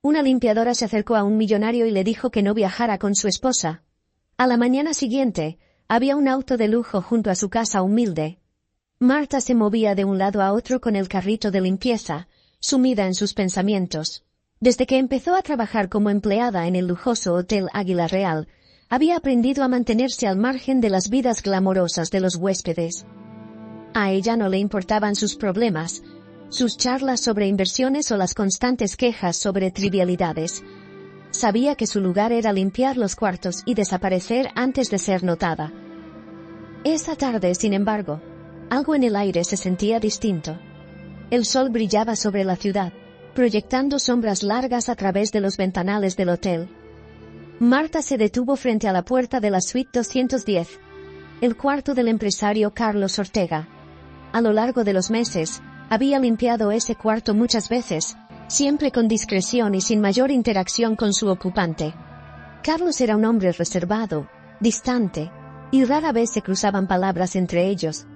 Una limpiadora se acercó a un millonario y le dijo que no viajara con su esposa. A la mañana siguiente, había un auto de lujo junto a su casa humilde. Marta se movía de un lado a otro con el carrito de limpieza, sumida en sus pensamientos. Desde que empezó a trabajar como empleada en el lujoso Hotel Águila Real, había aprendido a mantenerse al margen de las vidas glamorosas de los huéspedes. A ella no le importaban sus problemas, sus charlas sobre inversiones o las constantes quejas sobre trivialidades. Sabía que su lugar era limpiar los cuartos y desaparecer antes de ser notada. Esa tarde, sin embargo, algo en el aire se sentía distinto. El sol brillaba sobre la ciudad, proyectando sombras largas a través de los ventanales del hotel. Marta se detuvo frente a la puerta de la suite 210, el cuarto del empresario Carlos Ortega. A lo largo de los meses, había limpiado ese cuarto muchas veces, siempre con discreción y sin mayor interacción con su ocupante. Carlos era un hombre reservado, distante, y rara vez se cruzaban palabras entre ellos.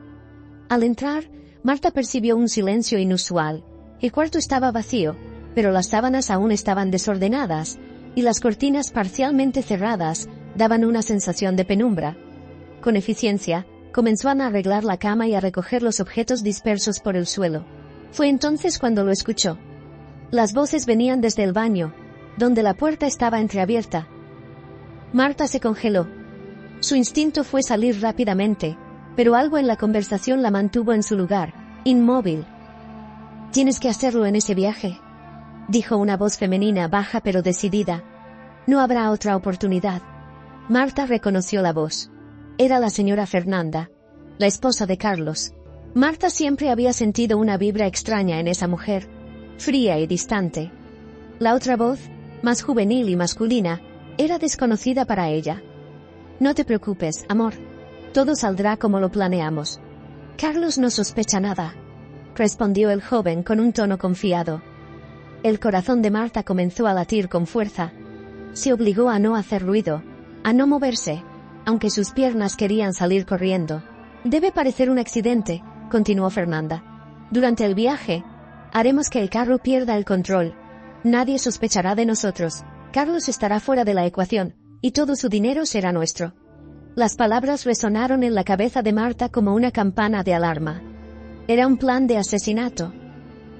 Al entrar, Marta percibió un silencio inusual. El cuarto estaba vacío, pero las sábanas aún estaban desordenadas, y las cortinas parcialmente cerradas daban una sensación de penumbra. Con eficiencia, comenzó a arreglar la cama y a recoger los objetos dispersos por el suelo. Fue entonces cuando lo escuchó. Las voces venían desde el baño, donde la puerta estaba entreabierta. Marta se congeló. Su instinto fue salir rápidamente, pero algo en la conversación la mantuvo en su lugar, inmóvil. «Tienes que hacerlo en ese viaje», dijo una voz femenina baja pero decidida. «No habrá otra oportunidad». Marta reconoció la voz. Era la señora Fernanda, la esposa de Carlos. Marta siempre había sentido una vibra extraña en esa mujer, fría y distante. La otra voz, más juvenil y masculina, era desconocida para ella. «No te preocupes, amor. Todo saldrá como lo planeamos. Carlos no sospecha nada», respondió el joven con un tono confiado. El corazón de Marta comenzó a latir con fuerza. Se obligó a no hacer ruido, a no moverse, aunque sus piernas querían salir corriendo. «Debe parecer un accidente», continuó Fernanda. «Durante el viaje, haremos que el carro pierda el control. Nadie sospechará de nosotros. Carlos estará fuera de la ecuación, y todo su dinero será nuestro». Las palabras resonaron en la cabeza de Marta como una campana de alarma. Era un plan de asesinato.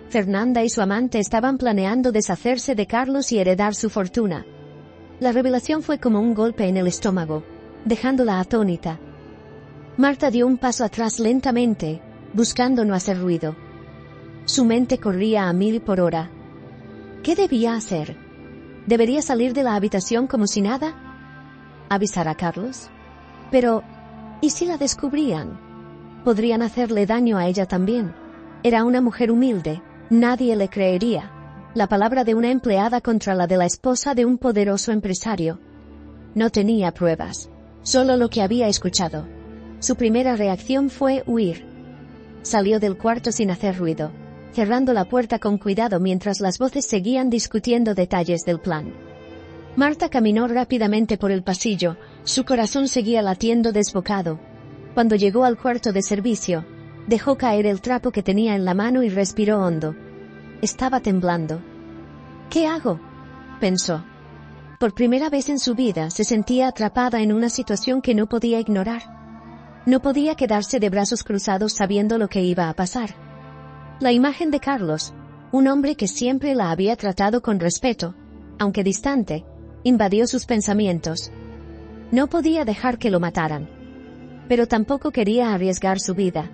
Fernanda y su amante estaban planeando deshacerse de Carlos y heredar su fortuna. La revelación fue como un golpe en el estómago, dejándola atónita. Marta dio un paso atrás lentamente, buscando no hacer ruido. Su mente corría a 1000 por hora. ¿Qué debía hacer? ¿Debería salir de la habitación como si nada? ¿Avisar a Carlos? Pero, ¿y si la descubrían? Podrían hacerle daño a ella también. Era una mujer humilde, nadie le creería. La palabra de una empleada contra la de la esposa de un poderoso empresario. No tenía pruebas, solo lo que había escuchado. Su primera reacción fue huir. Salió del cuarto sin hacer ruido, cerrando la puerta con cuidado mientras las voces seguían discutiendo detalles del plan. Marta caminó rápidamente por el pasillo, su corazón seguía latiendo desbocado. Cuando llegó al cuarto de servicio, dejó caer el trapo que tenía en la mano y respiró hondo. Estaba temblando. «¿Qué hago?», pensó. Por primera vez en su vida se sentía atrapada en una situación que no podía ignorar. No podía quedarse de brazos cruzados sabiendo lo que iba a pasar. La imagen de Carlos, un hombre que siempre la había tratado con respeto, aunque distante, invadió sus pensamientos. No podía dejar que lo mataran. Pero tampoco quería arriesgar su vida.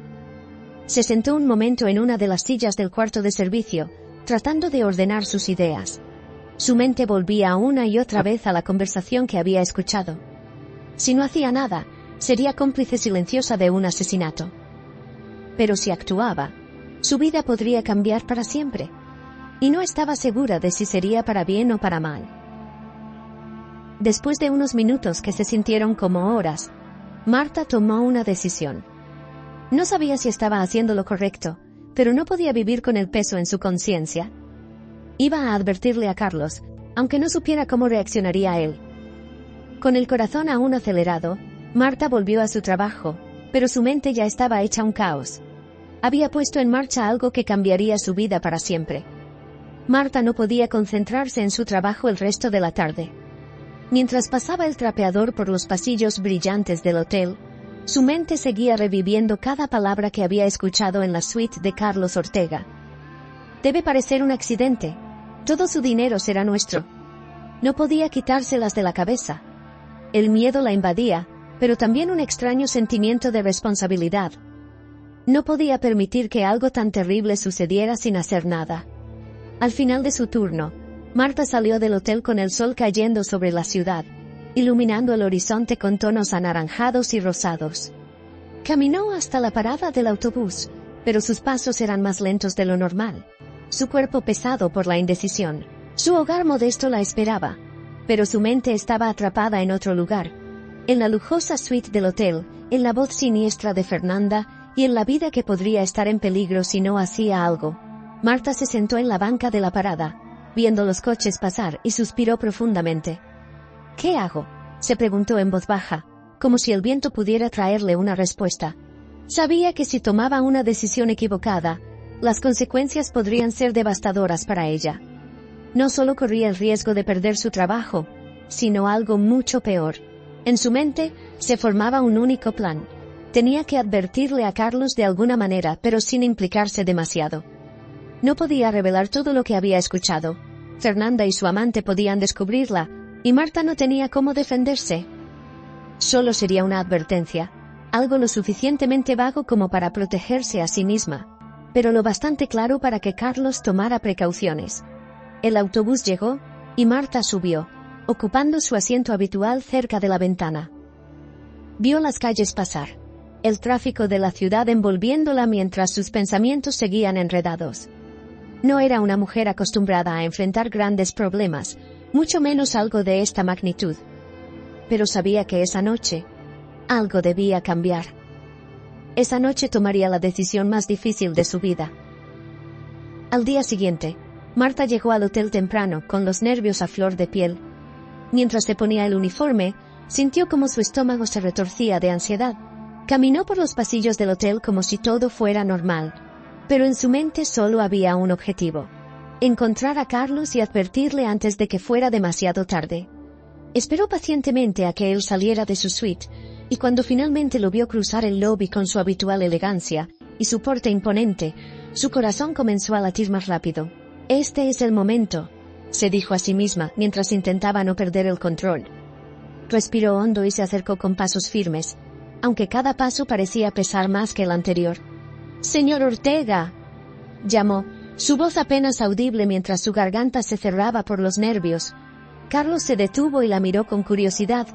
Se sentó un momento en una de las sillas del cuarto de servicio, tratando de ordenar sus ideas. Su mente volvía una y otra vez a la conversación que había escuchado. Si no hacía nada, sería cómplice silenciosa de un asesinato. Pero si actuaba, su vida podría cambiar para siempre. Y no estaba segura de si sería para bien o para mal. Después de unos minutos que se sintieron como horas, Marta tomó una decisión. No sabía si estaba haciendo lo correcto, pero no podía vivir con el peso en su conciencia. Iba a advertirle a Carlos, aunque no supiera cómo reaccionaría él. Con el corazón aún acelerado, Marta volvió a su trabajo, pero su mente ya estaba hecha un caos. Había puesto en marcha algo que cambiaría su vida para siempre. Marta no podía concentrarse en su trabajo el resto de la tarde. Mientras pasaba el trapeador por los pasillos brillantes del hotel, su mente seguía reviviendo cada palabra que había escuchado en la suite de Carlos Ortega. Debe parecer un accidente. Todo su dinero será nuestro. No podía quitárselas de la cabeza. El miedo la invadía, pero también un extraño sentimiento de responsabilidad. No podía permitir que algo tan terrible sucediera sin hacer nada. Al final de su turno, Marta salió del hotel con el sol cayendo sobre la ciudad, iluminando el horizonte con tonos anaranjados y rosados. Caminó hasta la parada del autobús, pero sus pasos eran más lentos de lo normal. Su cuerpo pesado por la indecisión. Su hogar modesto la esperaba, pero su mente estaba atrapada en otro lugar. En la lujosa suite del hotel, en la voz siniestra de Fernanda, y en la vida que podría estar en peligro si no hacía algo. Marta se sentó en la banca de la parada, viendo los coches pasar, y suspiró profundamente. ¿Qué hago?, se preguntó en voz baja, como si el viento pudiera traerle una respuesta. Sabía que si tomaba una decisión equivocada, las consecuencias podrían ser devastadoras para ella. No solo corría el riesgo de perder su trabajo, sino algo mucho peor. En su mente, se formaba un único plan. Tenía que advertirle a Carlos de alguna manera, pero sin implicarse demasiado. No podía revelar todo lo que había escuchado. Fernanda y su amante podían descubrirla, y Marta no tenía cómo defenderse. Solo sería una advertencia, algo lo suficientemente vago como para protegerse a sí misma, pero lo bastante claro para que Carlos tomara precauciones. El autobús llegó, y Marta subió, ocupando su asiento habitual cerca de la ventana. Vio las calles pasar, el tráfico de la ciudad envolviéndola mientras sus pensamientos seguían enredados. No era una mujer acostumbrada a enfrentar grandes problemas, mucho menos algo de esta magnitud. Pero sabía que esa noche, algo debía cambiar. Esa noche tomaría la decisión más difícil de su vida. Al día siguiente, Marta llegó al hotel temprano, con los nervios a flor de piel. Mientras se ponía el uniforme, sintió como su estómago se retorcía de ansiedad. Caminó por los pasillos del hotel como si todo fuera normal, pero en su mente solo había un objetivo: encontrar a Carlos y advertirle antes de que fuera demasiado tarde. Esperó pacientemente a que él saliera de su suite, y cuando finalmente lo vio cruzar el lobby con su habitual elegancia y su porte imponente, su corazón comenzó a latir más rápido. Este es el momento, se dijo a sí misma mientras intentaba no perder el control. Respiró hondo y se acercó con pasos firmes, aunque cada paso parecía pesar más que el anterior. «¡Señor Ortega!», llamó, su voz apenas audible mientras su garganta se cerraba por los nervios. Carlos se detuvo y la miró con curiosidad.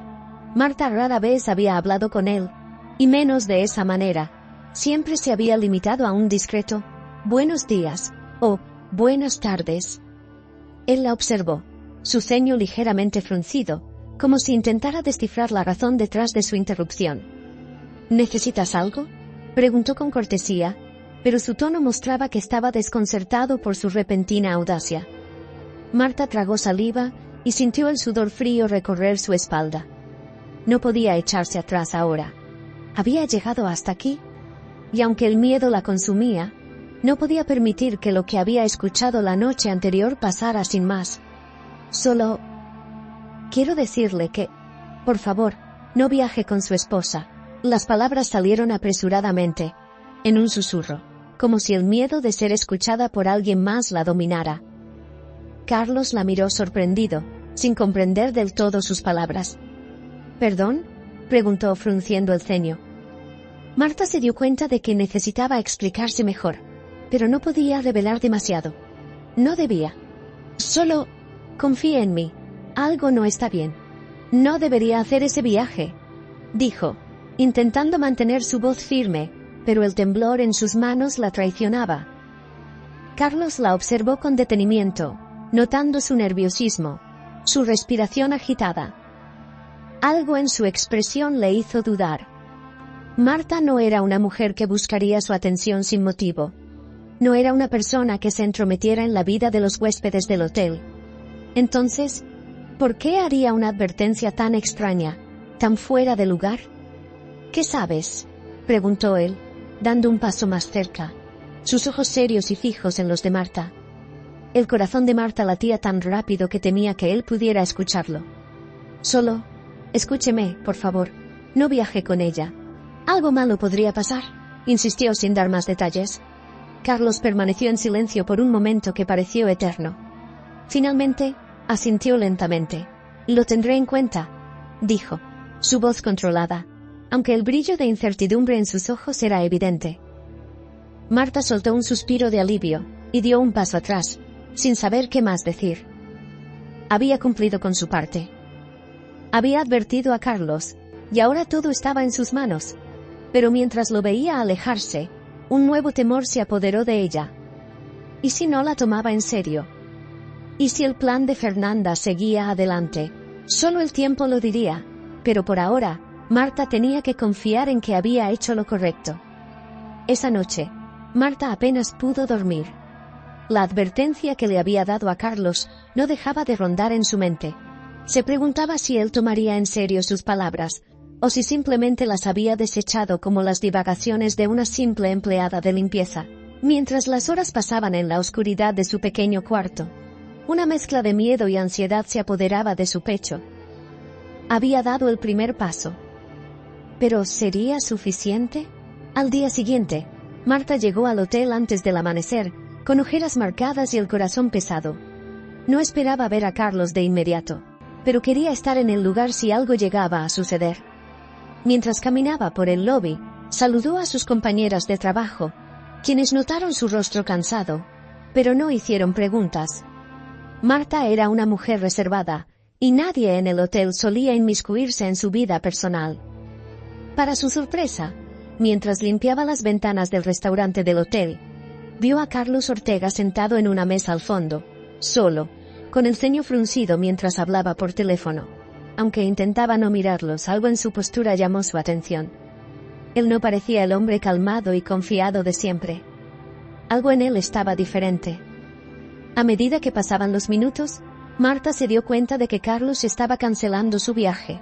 Marta rara vez había hablado con él, y menos de esa manera. Siempre se había limitado a un discreto «buenos días» o «buenas tardes». Él la observó, su ceño ligeramente fruncido, como si intentara descifrar la razón detrás de su interrupción. «¿Necesitas algo?», preguntó con cortesía, pero su tono mostraba que estaba desconcertado por su repentina audacia. Marta tragó saliva y sintió el sudor frío recorrer su espalda. No podía echarse atrás ahora. Había llegado hasta aquí, y aunque el miedo la consumía, no podía permitir que lo que había escuchado la noche anterior pasara sin más. Solo... «Quiero decirle que, por favor, no viaje con su esposa». Las palabras salieron apresuradamente, en un susurro, como si el miedo de ser escuchada por alguien más la dominara. Carlos la miró sorprendido, sin comprender del todo sus palabras. «¿Perdón?», preguntó frunciendo el ceño. Marta se dio cuenta de que necesitaba explicarse mejor, pero no podía revelar demasiado. No debía. «Solo... confíe en mí. Algo no está bien. No debería hacer ese viaje», dijo, intentando mantener su voz firme, pero el temblor en sus manos la traicionaba. Carlos la observó con detenimiento, notando su nerviosismo, su respiración agitada. Algo en su expresión le hizo dudar. Marta no era una mujer que buscaría su atención sin motivo. No era una persona que se entrometiera en la vida de los huéspedes del hotel. Entonces, ¿por qué haría una advertencia tan extraña, tan fuera de lugar? «¿Qué sabes?», preguntó él, dando un paso más cerca, sus ojos serios y fijos en los de Marta. El corazón de Marta latía tan rápido que temía que él pudiera escucharlo. Solo, escúcheme, por favor. No viaje con ella. Algo malo podría pasar, insistió sin dar más detalles. Carlos permaneció en silencio por un momento que pareció eterno. Finalmente, asintió lentamente. Lo tendré en cuenta, dijo, su voz controlada, aunque el brillo de incertidumbre en sus ojos era evidente. Marta soltó un suspiro de alivio, y dio un paso atrás, sin saber qué más decir. Había cumplido con su parte. Había advertido a Carlos, y ahora todo estaba en sus manos. Pero mientras lo veía alejarse, un nuevo temor se apoderó de ella. ¿Y si no la tomaba en serio? ¿Y si el plan de Fernanda seguía adelante? Solo el tiempo lo diría, pero por ahora, Marta tenía que confiar en que había hecho lo correcto. Esa noche, Marta apenas pudo dormir. La advertencia que le había dado a Carlos no dejaba de rondar en su mente. Se preguntaba si él tomaría en serio sus palabras, o si simplemente las había desechado como las divagaciones de una simple empleada de limpieza, mientras las horas pasaban en la oscuridad de su pequeño cuarto. Una mezcla de miedo y ansiedad se apoderaba de su pecho. Había dado el primer paso. ¿Pero sería suficiente? Al día siguiente, Marta llegó al hotel antes del amanecer, con ojeras marcadas y el corazón pesado. No esperaba ver a Carlos de inmediato, pero quería estar en el lugar si algo llegaba a suceder. Mientras caminaba por el lobby, saludó a sus compañeras de trabajo, quienes notaron su rostro cansado, pero no hicieron preguntas. Marta era una mujer reservada, y nadie en el hotel solía inmiscuirse en su vida personal. Para su sorpresa, mientras limpiaba las ventanas del restaurante del hotel, vio a Carlos Ortega sentado en una mesa al fondo, solo, con el ceño fruncido mientras hablaba por teléfono. Aunque intentaba no mirarlos, algo en su postura llamó su atención. Él no parecía el hombre calmado y confiado de siempre. Algo en él estaba diferente. A medida que pasaban los minutos, Marta se dio cuenta de que Carlos estaba cancelando su viaje.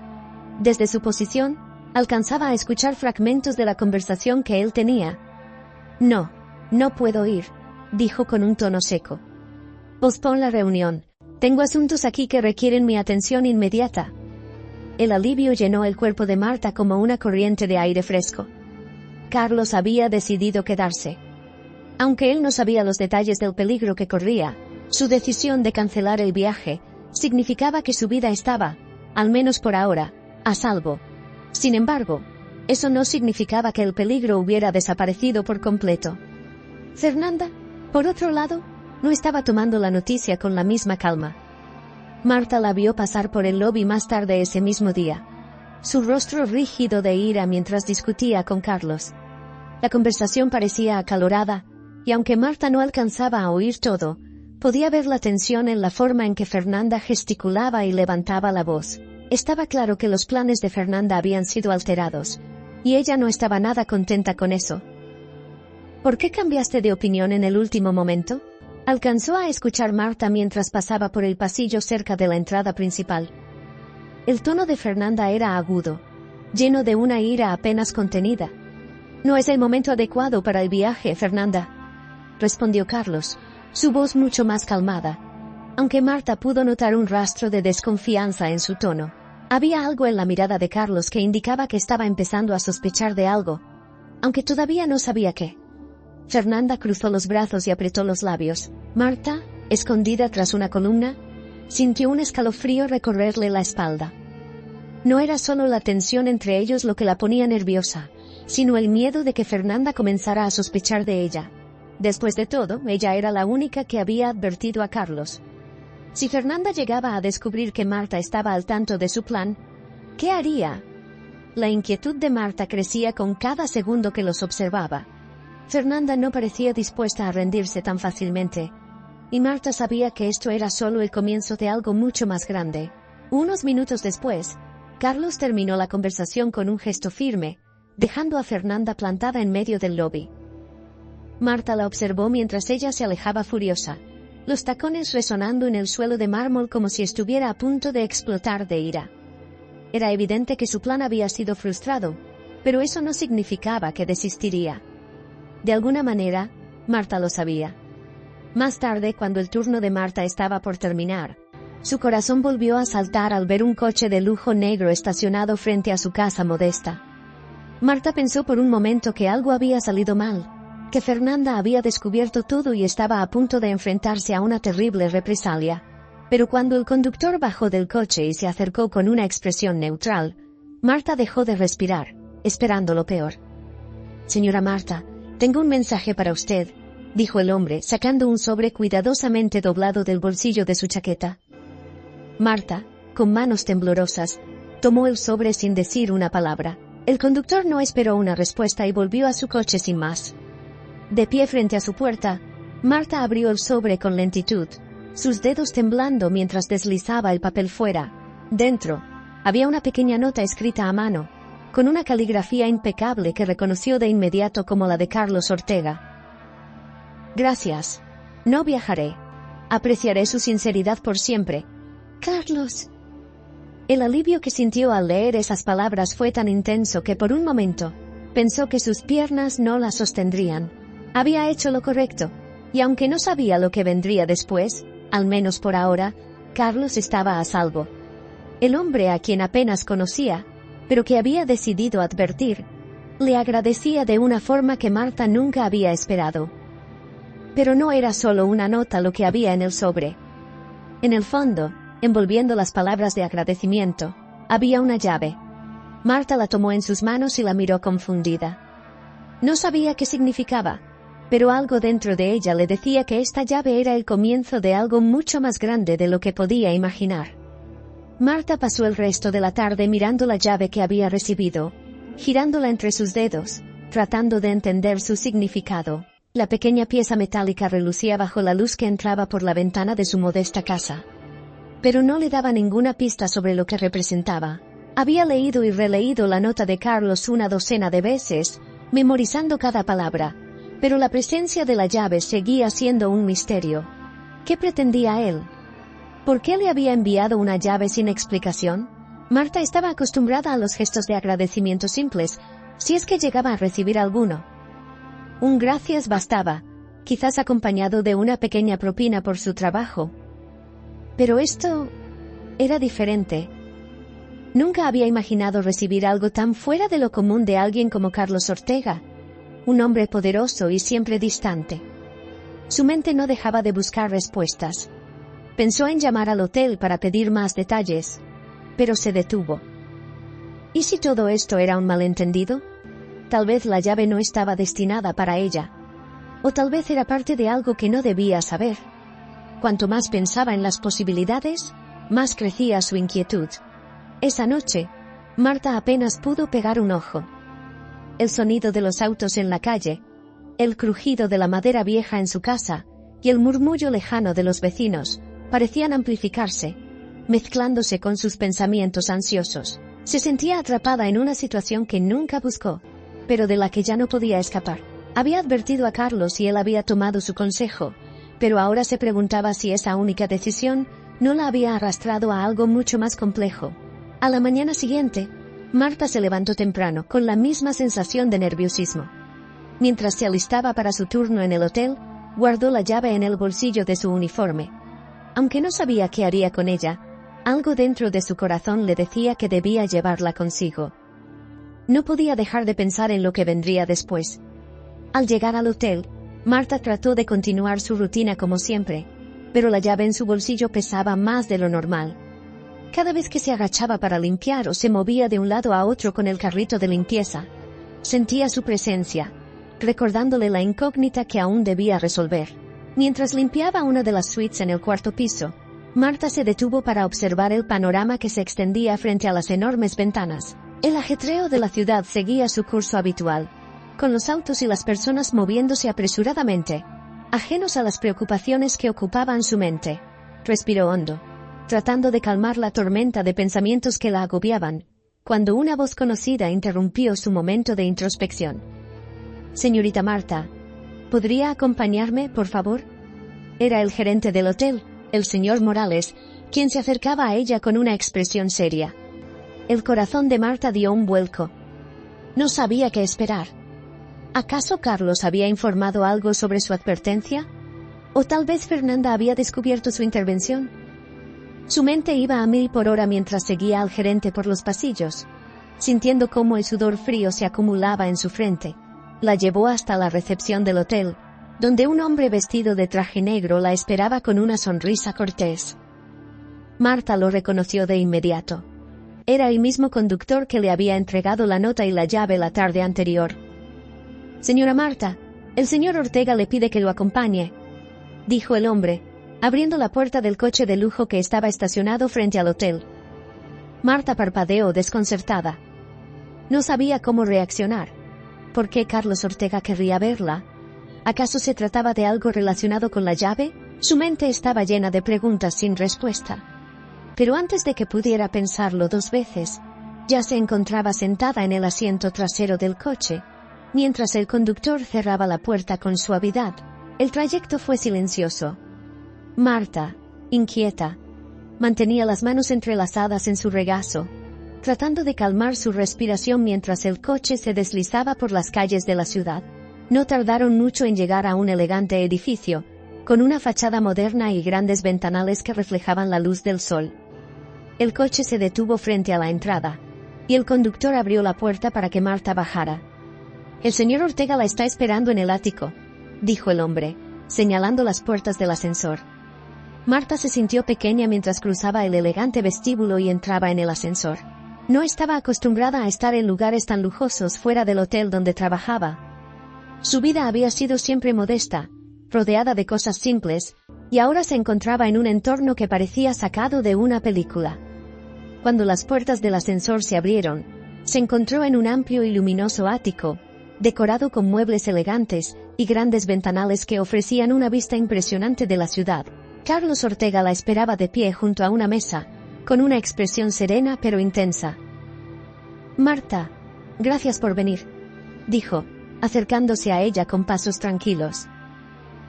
Desde su posición, alcanzaba a escuchar fragmentos de la conversación que él tenía. No puedo ir, dijo con un tono seco. Pospon la reunión. Tengo asuntos aquí que requieren mi atención inmediata. El alivio llenó el cuerpo de Marta como una corriente de aire fresco. Carlos había decidido quedarse. Aunque él no sabía los detalles del peligro que corría, su decisión de cancelar el viaje significaba que su vida estaba, al menos por ahora, a salvo. Sin embargo, eso no significaba que el peligro hubiera desaparecido por completo. Fernanda, por otro lado, no estaba tomando la noticia con la misma calma. Marta la vio pasar por el lobby más tarde ese mismo día. Su rostro rígido de ira mientras discutía con Carlos. La conversación parecía acalorada, y aunque Marta no alcanzaba a oír todo, podía ver la tensión en la forma en que Fernanda gesticulaba y levantaba la voz. Estaba claro que los planes de Fernanda habían sido alterados, y ella no estaba nada contenta con eso. ¿Por qué cambiaste de opinión en el último momento? Alcanzó a escuchar Marta mientras pasaba por el pasillo cerca de la entrada principal. El tono de Fernanda era agudo, lleno de una ira apenas contenida. No es el momento adecuado para el viaje, Fernanda, respondió Carlos, su voz mucho más calmada, aunque Marta pudo notar un rastro de desconfianza en su tono. Había algo en la mirada de Carlos que indicaba que estaba empezando a sospechar de algo, aunque todavía no sabía qué. Fernanda cruzó los brazos y apretó los labios. Marta, escondida tras una columna, sintió un escalofrío recorrerle la espalda. No era solo la tensión entre ellos lo que la ponía nerviosa, sino el miedo de que Fernanda comenzara a sospechar de ella. Después de todo, ella era la única que había advertido a Carlos. Si Fernanda llegaba a descubrir que Marta estaba al tanto de su plan, ¿qué haría? La inquietud de Marta crecía con cada segundo que los observaba. Fernanda no parecía dispuesta a rendirse tan fácilmente, y Marta sabía que esto era solo el comienzo de algo mucho más grande. Unos minutos después, Carlos terminó la conversación con un gesto firme, dejando a Fernanda plantada en medio del lobby. Marta la observó mientras ella se alejaba furiosa, los tacones resonando en el suelo de mármol como si estuviera a punto de explotar de ira. Era evidente que su plan había sido frustrado, pero eso no significaba que desistiría. De alguna manera, Marta lo sabía. Más tarde, cuando el turno de Marta estaba por terminar, su corazón volvió a saltar al ver un coche de lujo negro estacionado frente a su casa modesta. Marta pensó por un momento que algo había salido mal, que Fernanda había descubierto todo y estaba a punto de enfrentarse a una terrible represalia. Pero cuando el conductor bajó del coche y se acercó con una expresión neutral, Marta dejó de respirar, esperando lo peor. «Señora Marta, tengo un mensaje para usted», dijo el hombre, sacando un sobre cuidadosamente doblado del bolsillo de su chaqueta. Marta, con manos temblorosas, tomó el sobre sin decir una palabra. El conductor no esperó una respuesta y volvió a su coche sin más. De pie frente a su puerta, Marta abrió el sobre con lentitud, sus dedos temblando mientras deslizaba el papel fuera. Dentro, había una pequeña nota escrita a mano, con una caligrafía impecable que reconoció de inmediato como la de Carlos Ortega. «Gracias. No viajaré. Apreciaré su sinceridad por siempre. Carlos». El alivio que sintió al leer esas palabras fue tan intenso que por un momento pensó que sus piernas no la sostendrían. Había hecho lo correcto, y aunque no sabía lo que vendría después, al menos por ahora, Carlos estaba a salvo. El hombre a quien apenas conocía, pero que había decidido advertir, le agradecía de una forma que Marta nunca había esperado. Pero no era solo una nota lo que había en el sobre. En el fondo, envolviendo las palabras de agradecimiento, había una llave. Marta la tomó en sus manos y la miró confundida. No sabía qué significaba, pero algo dentro de ella le decía que esta llave era el comienzo de algo mucho más grande de lo que podía imaginar. Marta pasó el resto de la tarde mirando la llave que había recibido, girándola entre sus dedos, tratando de entender su significado. La pequeña pieza metálica relucía bajo la luz que entraba por la ventana de su modesta casa. Pero no le daba ninguna pista sobre lo que representaba. Había leído y releído la nota de Carlos una docena de veces, memorizando cada palabra, pero la presencia de la llave seguía siendo un misterio. ¿Qué pretendía él? ¿Por qué le había enviado una llave sin explicación? Marta estaba acostumbrada a los gestos de agradecimiento simples, si es que llegaba a recibir alguno. Un gracias bastaba, quizás acompañado de una pequeña propina por su trabajo. Pero esto era diferente. Nunca había imaginado recibir algo tan fuera de lo común de alguien como Carlos Ortega, un hombre poderoso y siempre distante. Su mente no dejaba de buscar respuestas. Pensó en llamar al hotel para pedir más detalles, pero se detuvo. ¿Y si todo esto era un malentendido? Tal vez la llave no estaba destinada para ella. O tal vez era parte de algo que no debía saber. Cuanto más pensaba en las posibilidades, más crecía su inquietud. Esa noche, Marta apenas pudo pegar un ojo. El sonido de los autos en la calle, el crujido de la madera vieja en su casa, y el murmullo lejano de los vecinos, parecían amplificarse, mezclándose con sus pensamientos ansiosos. Se sentía atrapada en una situación que nunca buscó, pero de la que ya no podía escapar. Había advertido a Carlos y él había tomado su consejo, pero ahora se preguntaba si esa única decisión no la había arrastrado a algo mucho más complejo. A la mañana siguiente, Marta se levantó temprano, con la misma sensación de nerviosismo. Mientras se alistaba para su turno en el hotel, guardó la llave en el bolsillo de su uniforme. Aunque no sabía qué haría con ella, algo dentro de su corazón le decía que debía llevarla consigo. No podía dejar de pensar en lo que vendría después. Al llegar al hotel, Marta trató de continuar su rutina como siempre, pero la llave en su bolsillo pesaba más de lo normal. Cada vez que se agachaba para limpiar o se movía de un lado a otro con el carrito de limpieza, sentía su presencia, recordándole la incógnita que aún debía resolver. Mientras limpiaba una de las suites en el cuarto piso, Marta se detuvo para observar el panorama que se extendía frente a las enormes ventanas. El ajetreo de la ciudad seguía su curso habitual, con los autos y las personas moviéndose apresuradamente, ajenos a las preocupaciones que ocupaban su mente. Respiró hondo, tratando de calmar la tormenta de pensamientos que la agobiaban, cuando una voz conocida interrumpió su momento de introspección. «Señorita Marta, ¿podría acompañarme, por favor?» Era el gerente del hotel, el señor Morales, quien se acercaba a ella con una expresión seria. El corazón de Marta dio un vuelco. No sabía qué esperar. ¿Acaso Carlos había informado algo sobre su advertencia? O tal vez Fernanda había descubierto su intervención. Su mente iba a 1000 por hora mientras seguía al gerente por los pasillos. Sintiendo cómo el sudor frío se acumulaba en su frente, la llevó hasta la recepción del hotel, donde un hombre vestido de traje negro la esperaba con una sonrisa cortés. Marta lo reconoció de inmediato. Era el mismo conductor que le había entregado la nota y la llave la tarde anterior. «Señora Marta, el señor Ortega le pide que lo acompañe», dijo el hombre, abriendo la puerta del coche de lujo que estaba estacionado frente al hotel. Marta parpadeó desconcertada. No sabía cómo reaccionar. ¿Por qué Carlos Ortega querría verla? ¿Acaso se trataba de algo relacionado con la llave? Su mente estaba llena de preguntas sin respuesta. Pero antes de que pudiera pensarlo 2 veces, ya se encontraba sentada en el asiento trasero del coche, mientras el conductor cerraba la puerta con suavidad. El trayecto fue silencioso. Marta, inquieta, mantenía las manos entrelazadas en su regazo, tratando de calmar su respiración mientras el coche se deslizaba por las calles de la ciudad. No tardaron mucho en llegar a un elegante edificio, con una fachada moderna y grandes ventanales que reflejaban la luz del sol. El coche se detuvo frente a la entrada, y el conductor abrió la puerta para que Marta bajara. «El señor Ortega la está esperando en el ático», dijo el hombre, señalando las puertas del ascensor. Marta se sintió pequeña mientras cruzaba el elegante vestíbulo y entraba en el ascensor. No estaba acostumbrada a estar en lugares tan lujosos fuera del hotel donde trabajaba. Su vida había sido siempre modesta, rodeada de cosas simples, y ahora se encontraba en un entorno que parecía sacado de una película. Cuando las puertas del ascensor se abrieron, se encontró en un amplio y luminoso ático, decorado con muebles elegantes y grandes ventanales que ofrecían una vista impresionante de la ciudad. Carlos Ortega la esperaba de pie junto a una mesa, con una expresión serena pero intensa. «Marta, gracias por venir», dijo, acercándose a ella con pasos tranquilos.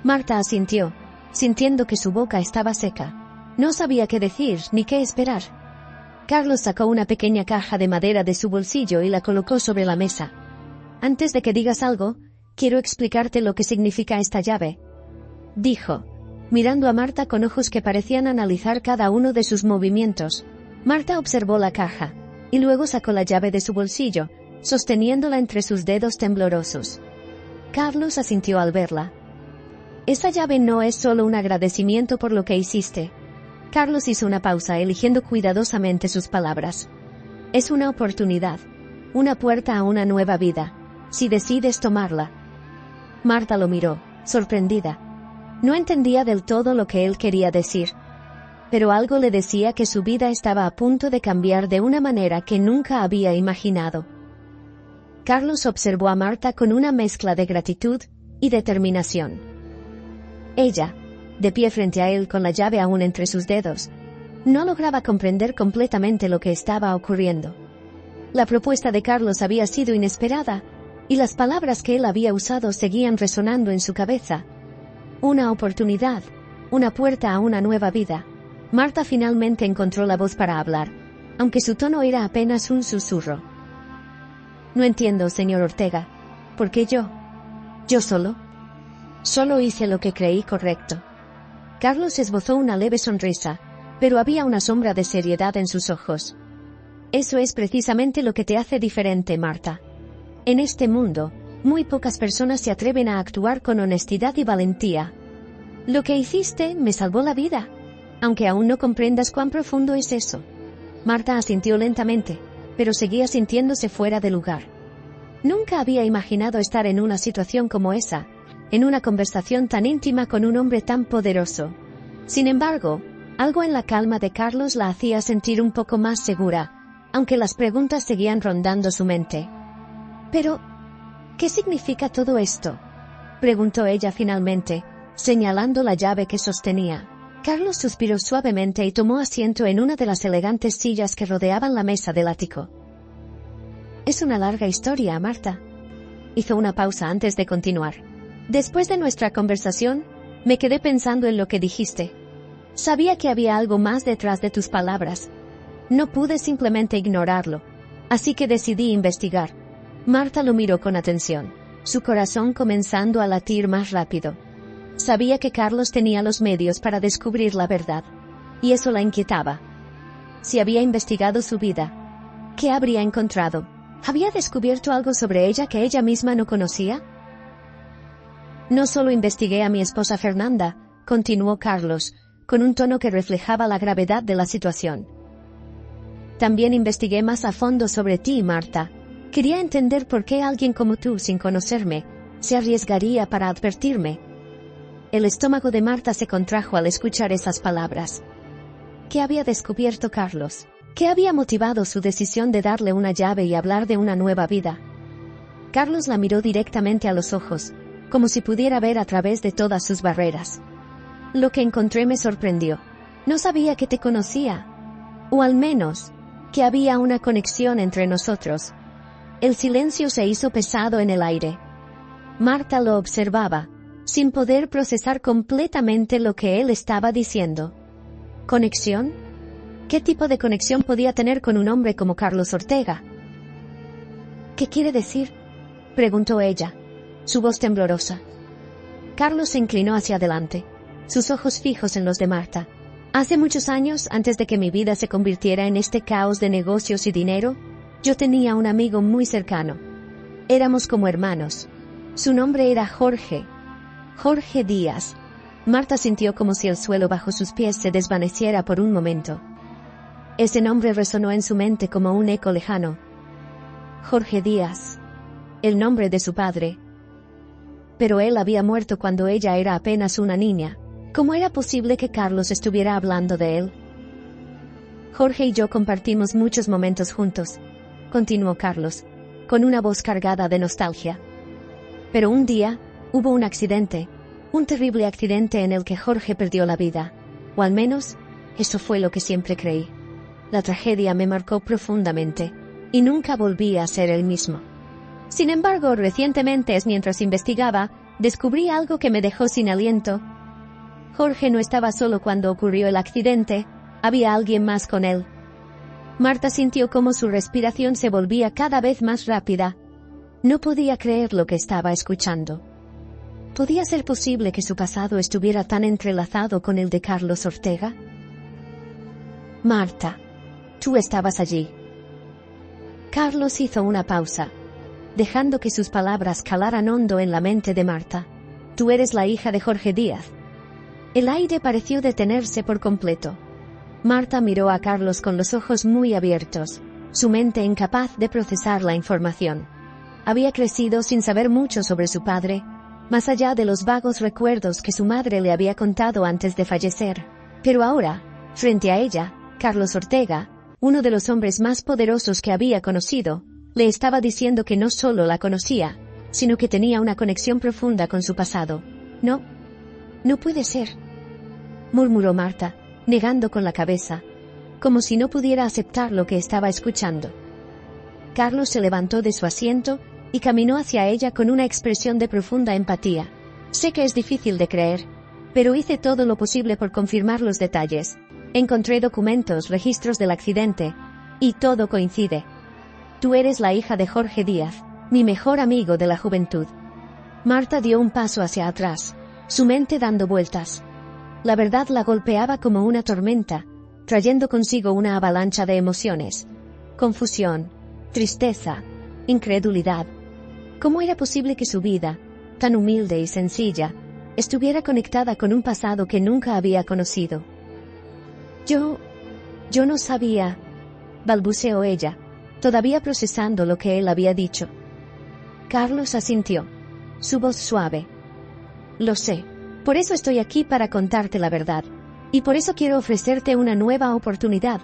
Marta asintió, sintiendo que su boca estaba seca. No sabía qué decir ni qué esperar. Carlos sacó una pequeña caja de madera de su bolsillo y la colocó sobre la mesa. «Antes de que digas algo, quiero explicarte lo que significa esta llave», dijo, mirando a Marta con ojos que parecían analizar cada uno de sus movimientos. Marta observó la caja, y luego sacó la llave de su bolsillo, sosteniéndola entre sus dedos temblorosos. Carlos asintió al verla. «Esa llave no es solo un agradecimiento por lo que hiciste». Carlos hizo una pausa, eligiendo cuidadosamente sus palabras. «Es una oportunidad, una puerta a una nueva vida, si decides tomarla». Marta lo miró, sorprendida. No entendía del todo lo que él quería decir. Pero algo le decía que su vida estaba a punto de cambiar de una manera que nunca había imaginado. Carlos observó a Marta con una mezcla de gratitud y determinación. Ella, de pie frente a él con la llave aún entre sus dedos, no lograba comprender completamente lo que estaba ocurriendo. La propuesta de Carlos había sido inesperada, y las palabras que él había usado seguían resonando en su cabeza. Una oportunidad, una puerta a una nueva vida. Marta finalmente encontró la voz para hablar, aunque su tono era apenas un susurro. «No entiendo, señor Ortega. ¿Por qué yo? ¿Yo solo? Solo hice lo que creí correcto». Carlos esbozó una leve sonrisa, pero había una sombra de seriedad en sus ojos. «Eso es precisamente lo que te hace diferente, Marta. En este mundo, muy pocas personas se atreven a actuar con honestidad y valentía. Lo que hiciste me salvó la vida, aunque aún no comprendas cuán profundo es eso». Marta asintió lentamente, pero seguía sintiéndose fuera de lugar. Nunca había imaginado estar en una situación como esa, en una conversación tan íntima con un hombre tan poderoso. Sin embargo, algo en la calma de Carlos la hacía sentir un poco más segura, aunque las preguntas seguían rondando su mente. «Pero, ¿qué significa todo esto?», preguntó ella finalmente, señalando la llave que sostenía. Carlos suspiró suavemente y tomó asiento en una de las elegantes sillas que rodeaban la mesa del ático. «Es una larga historia, Marta». Hizo una pausa antes de continuar. «Después de nuestra conversación, me quedé pensando en lo que dijiste. Sabía que había algo más detrás de tus palabras. No pude simplemente ignorarlo, así que decidí investigar». Marta lo miró con atención, su corazón comenzando a latir más rápido. Sabía que Carlos tenía los medios para descubrir la verdad. Y eso la inquietaba. Si había investigado su vida, ¿qué habría encontrado? ¿Había descubierto algo sobre ella que ella misma no conocía? No solo investigué a mi esposa Fernanda, continuó Carlos, con un tono que reflejaba la gravedad de la situación. También investigué más a fondo sobre ti, Marta. Quería entender por qué alguien como tú, sin conocerme, se arriesgaría para advertirme. El estómago de Marta se contrajo al escuchar esas palabras. ¿Qué había descubierto Carlos? ¿Qué había motivado su decisión de darle una llave y hablar de una nueva vida? Carlos la miró directamente a los ojos, como si pudiera ver a través de todas sus barreras. Lo que encontré me sorprendió. No sabía que te conocía. O al menos, que había una conexión entre nosotros. El silencio se hizo pesado en el aire. Marta lo observaba, sin poder procesar completamente lo que él estaba diciendo. ¿Conexión? ¿Qué tipo de conexión podía tener con un hombre como Carlos Ortega? ¿Qué quiere decir?, preguntó ella, su voz temblorosa. Carlos se inclinó hacia adelante, sus ojos fijos en los de Marta. Hace muchos años, antes de que mi vida se convirtiera en este caos de negocios y dinero, yo tenía un amigo muy cercano. Éramos como hermanos. Su nombre era Jorge. Jorge Díaz. Marta sintió como si el suelo bajo sus pies se desvaneciera por un momento. Ese nombre resonó en su mente como un eco lejano. Jorge Díaz. El nombre de su padre. Pero él había muerto cuando ella era apenas una niña. ¿Cómo era posible que Carlos estuviera hablando de él? Jorge y yo compartimos muchos momentos juntos, continuó Carlos, con una voz cargada de nostalgia. Pero un día, hubo un accidente, un terrible accidente en el que Jorge perdió la vida, o al menos, eso fue lo que siempre creí. La tragedia me marcó profundamente, y nunca volví a ser el mismo. Sin embargo, recientemente, mientras investigaba, descubrí algo que me dejó sin aliento. Jorge no estaba solo cuando ocurrió el accidente, había alguien más con él. Marta sintió cómo su respiración se volvía cada vez más rápida. No podía creer lo que estaba escuchando. ¿Podía ser posible que su pasado estuviera tan entrelazado con el de Carlos Ortega? Marta, tú estabas allí. Carlos hizo una pausa, dejando que sus palabras calaran hondo en la mente de Marta. Tú eres la hija de Jorge Díaz. El aire pareció detenerse por completo. Marta miró a Carlos con los ojos muy abiertos, su mente incapaz de procesar la información. Había crecido sin saber mucho sobre su padre, más allá de los vagos recuerdos que su madre le había contado antes de fallecer. Pero ahora, frente a ella, Carlos Ortega, uno de los hombres más poderosos que había conocido, le estaba diciendo que no solo la conocía, sino que tenía una conexión profunda con su pasado. No puede ser, murmuró Marta, negando con la cabeza, como si no pudiera aceptar lo que estaba escuchando. Carlos se levantó de su asiento y caminó hacia ella con una expresión de profunda empatía. Sé que es difícil de creer, pero hice todo lo posible por confirmar los detalles. Encontré documentos, registros del accidente, y todo coincide. Tú eres la hija de Jorge Díaz, mi mejor amigo de la juventud. Marta dio un paso hacia atrás, su mente dando vueltas. La verdad la golpeaba como una tormenta, trayendo consigo una avalancha de emociones. Confusión, tristeza, incredulidad. ¿Cómo era posible que su vida, tan humilde y sencilla, estuviera conectada con un pasado que nunca había conocido? Yo no sabía, balbuceó ella, todavía procesando lo que él había dicho. Carlos asintió, su voz suave. Lo sé, por eso estoy aquí para contarte la verdad, y por eso quiero ofrecerte una nueva oportunidad,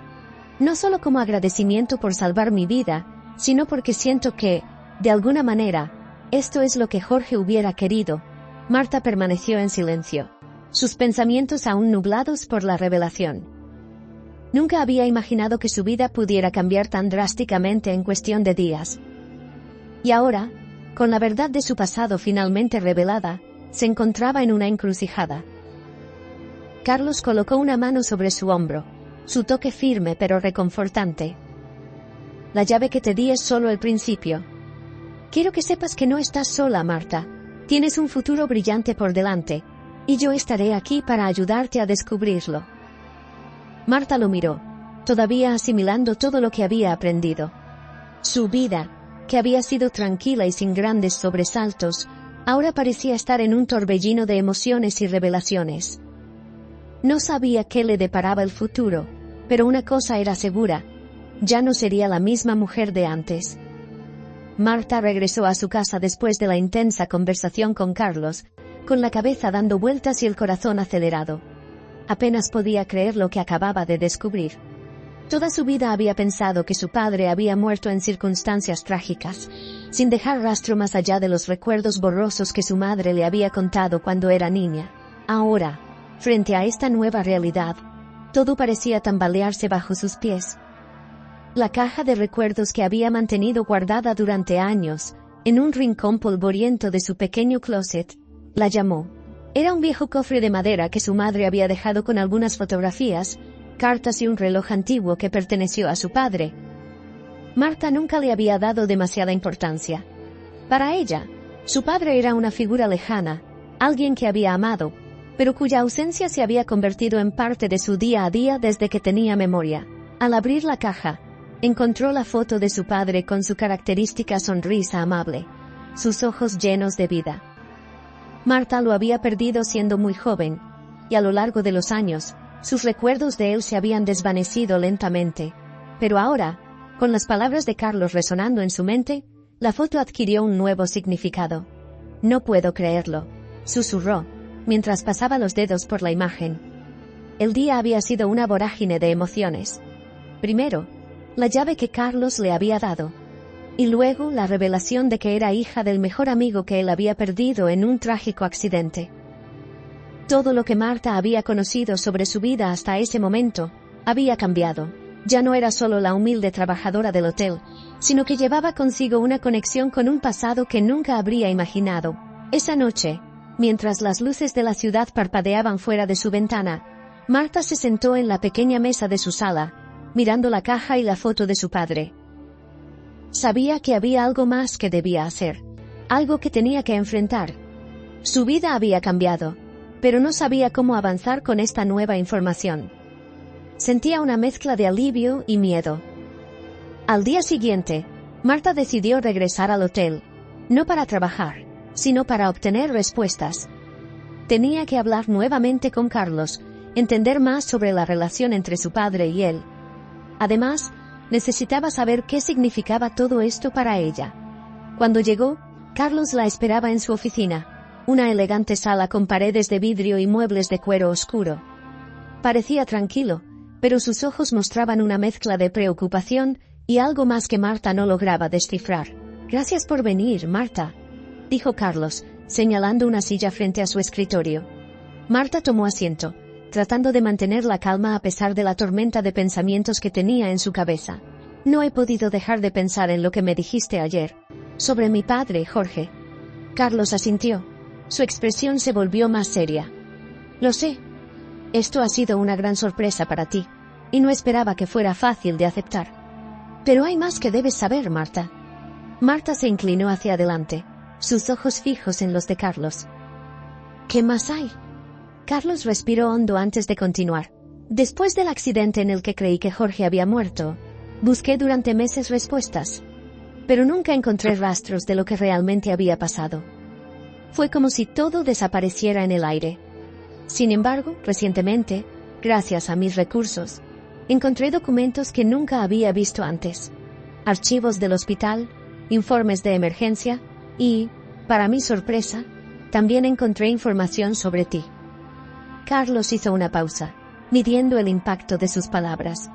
no solo como agradecimiento por salvar mi vida, sino porque siento que, de alguna manera, esto es lo que Jorge hubiera querido. Marta permaneció en silencio, sus pensamientos aún nublados por la revelación. Nunca había imaginado que su vida pudiera cambiar tan drásticamente en cuestión de días. Y ahora, con la verdad de su pasado finalmente revelada, se encontraba en una encrucijada. Carlos colocó una mano sobre su hombro, su toque firme pero reconfortante. La llave que te di es solo el principio. Quiero que sepas que no estás sola, Marta. Tienes un futuro brillante por delante, Y yo estaré aquí para ayudarte a descubrirlo. Marta lo miró, todavía asimilando todo lo que había aprendido. Su vida, que había sido tranquila y sin grandes sobresaltos, ahora parecía estar en un torbellino de emociones y revelaciones. No sabía qué le deparaba el futuro, pero una cosa era segura: ya no sería la misma mujer de antes. Marta regresó a su casa después de la intensa conversación con Carlos, con la cabeza dando vueltas y el corazón acelerado. Apenas podía creer lo que acababa de descubrir. Toda su vida había pensado que su padre había muerto en circunstancias trágicas, sin dejar rastro más allá de los recuerdos borrosos que su madre le había contado cuando era niña. Ahora, frente a esta nueva realidad, todo parecía tambalearse bajo sus pies. La caja de recuerdos que había mantenido guardada durante años, en un rincón polvoriento de su pequeño closet, la llamó. Era un viejo cofre de madera que su madre había dejado con algunas fotografías, cartas y un reloj antiguo que perteneció a su padre. Marta nunca le había dado demasiada importancia. Para ella, su padre era una figura lejana, alguien que había amado, pero cuya ausencia se había convertido en parte de su día a día desde que tenía memoria. Al abrir la caja, encontró la foto de su padre con su característica sonrisa amable, sus ojos llenos de vida. Marta lo había perdido siendo muy joven, y a lo largo de los años, sus recuerdos de él se habían desvanecido lentamente. Pero ahora, con las palabras de Carlos resonando en su mente, la foto adquirió un nuevo significado. «No puedo creerlo», susurró, mientras pasaba los dedos por la imagen. El día había sido una vorágine de emociones. Primero, la llave que Carlos le había dado. Y luego la revelación de que era hija del mejor amigo que él había perdido en un trágico accidente. Todo lo que Marta había conocido sobre su vida hasta ese momento había cambiado. Ya no era solo la humilde trabajadora del hotel, sino que llevaba consigo una conexión con un pasado que nunca habría imaginado. Esa noche, mientras las luces de la ciudad parpadeaban fuera de su ventana, Marta se sentó en la pequeña mesa de su sala, mirando la caja y la foto de su padre. Sabía que había algo más que debía hacer, algo que tenía que enfrentar. Su vida había cambiado, pero no sabía cómo avanzar con esta nueva información. Sentía una mezcla de alivio y miedo. Al día siguiente, Marta decidió regresar al hotel, no para trabajar, sino para obtener respuestas. Tenía que hablar nuevamente con Carlos, entender más sobre la relación entre su padre y él. Además, necesitaba saber qué significaba todo esto para ella. Cuando llegó, Carlos la esperaba en su oficina, una elegante sala con paredes de vidrio y muebles de cuero oscuro. Parecía tranquilo, pero sus ojos mostraban una mezcla de preocupación y algo más que Marta no lograba descifrar. «Gracias por venir, Marta», dijo Carlos, señalando una silla frente a su escritorio. Marta tomó asiento, tratando de mantener la calma a pesar de la tormenta de pensamientos que tenía en su cabeza. «No he podido dejar de pensar en lo que me dijiste ayer, sobre mi padre, Jorge». Carlos asintió. Su expresión se volvió más seria. «Lo sé. Esto ha sido una gran sorpresa para ti, y no esperaba que fuera fácil de aceptar. Pero hay más que debes saber, Marta». Marta se inclinó hacia adelante, sus ojos fijos en los de Carlos. «¿Qué más hay?». Carlos respiró hondo antes de continuar. «Después del accidente en el que creí que Jorge había muerto, busqué durante meses respuestas, pero nunca encontré rastros de lo que realmente había pasado. Fue como si todo desapareciera en el aire. Sin embargo, recientemente, gracias a mis recursos, encontré documentos que nunca había visto antes. Archivos del hospital, informes de emergencia y, para mi sorpresa, también encontré información sobre ti». Carlos hizo una pausa, midiendo el impacto de sus palabras.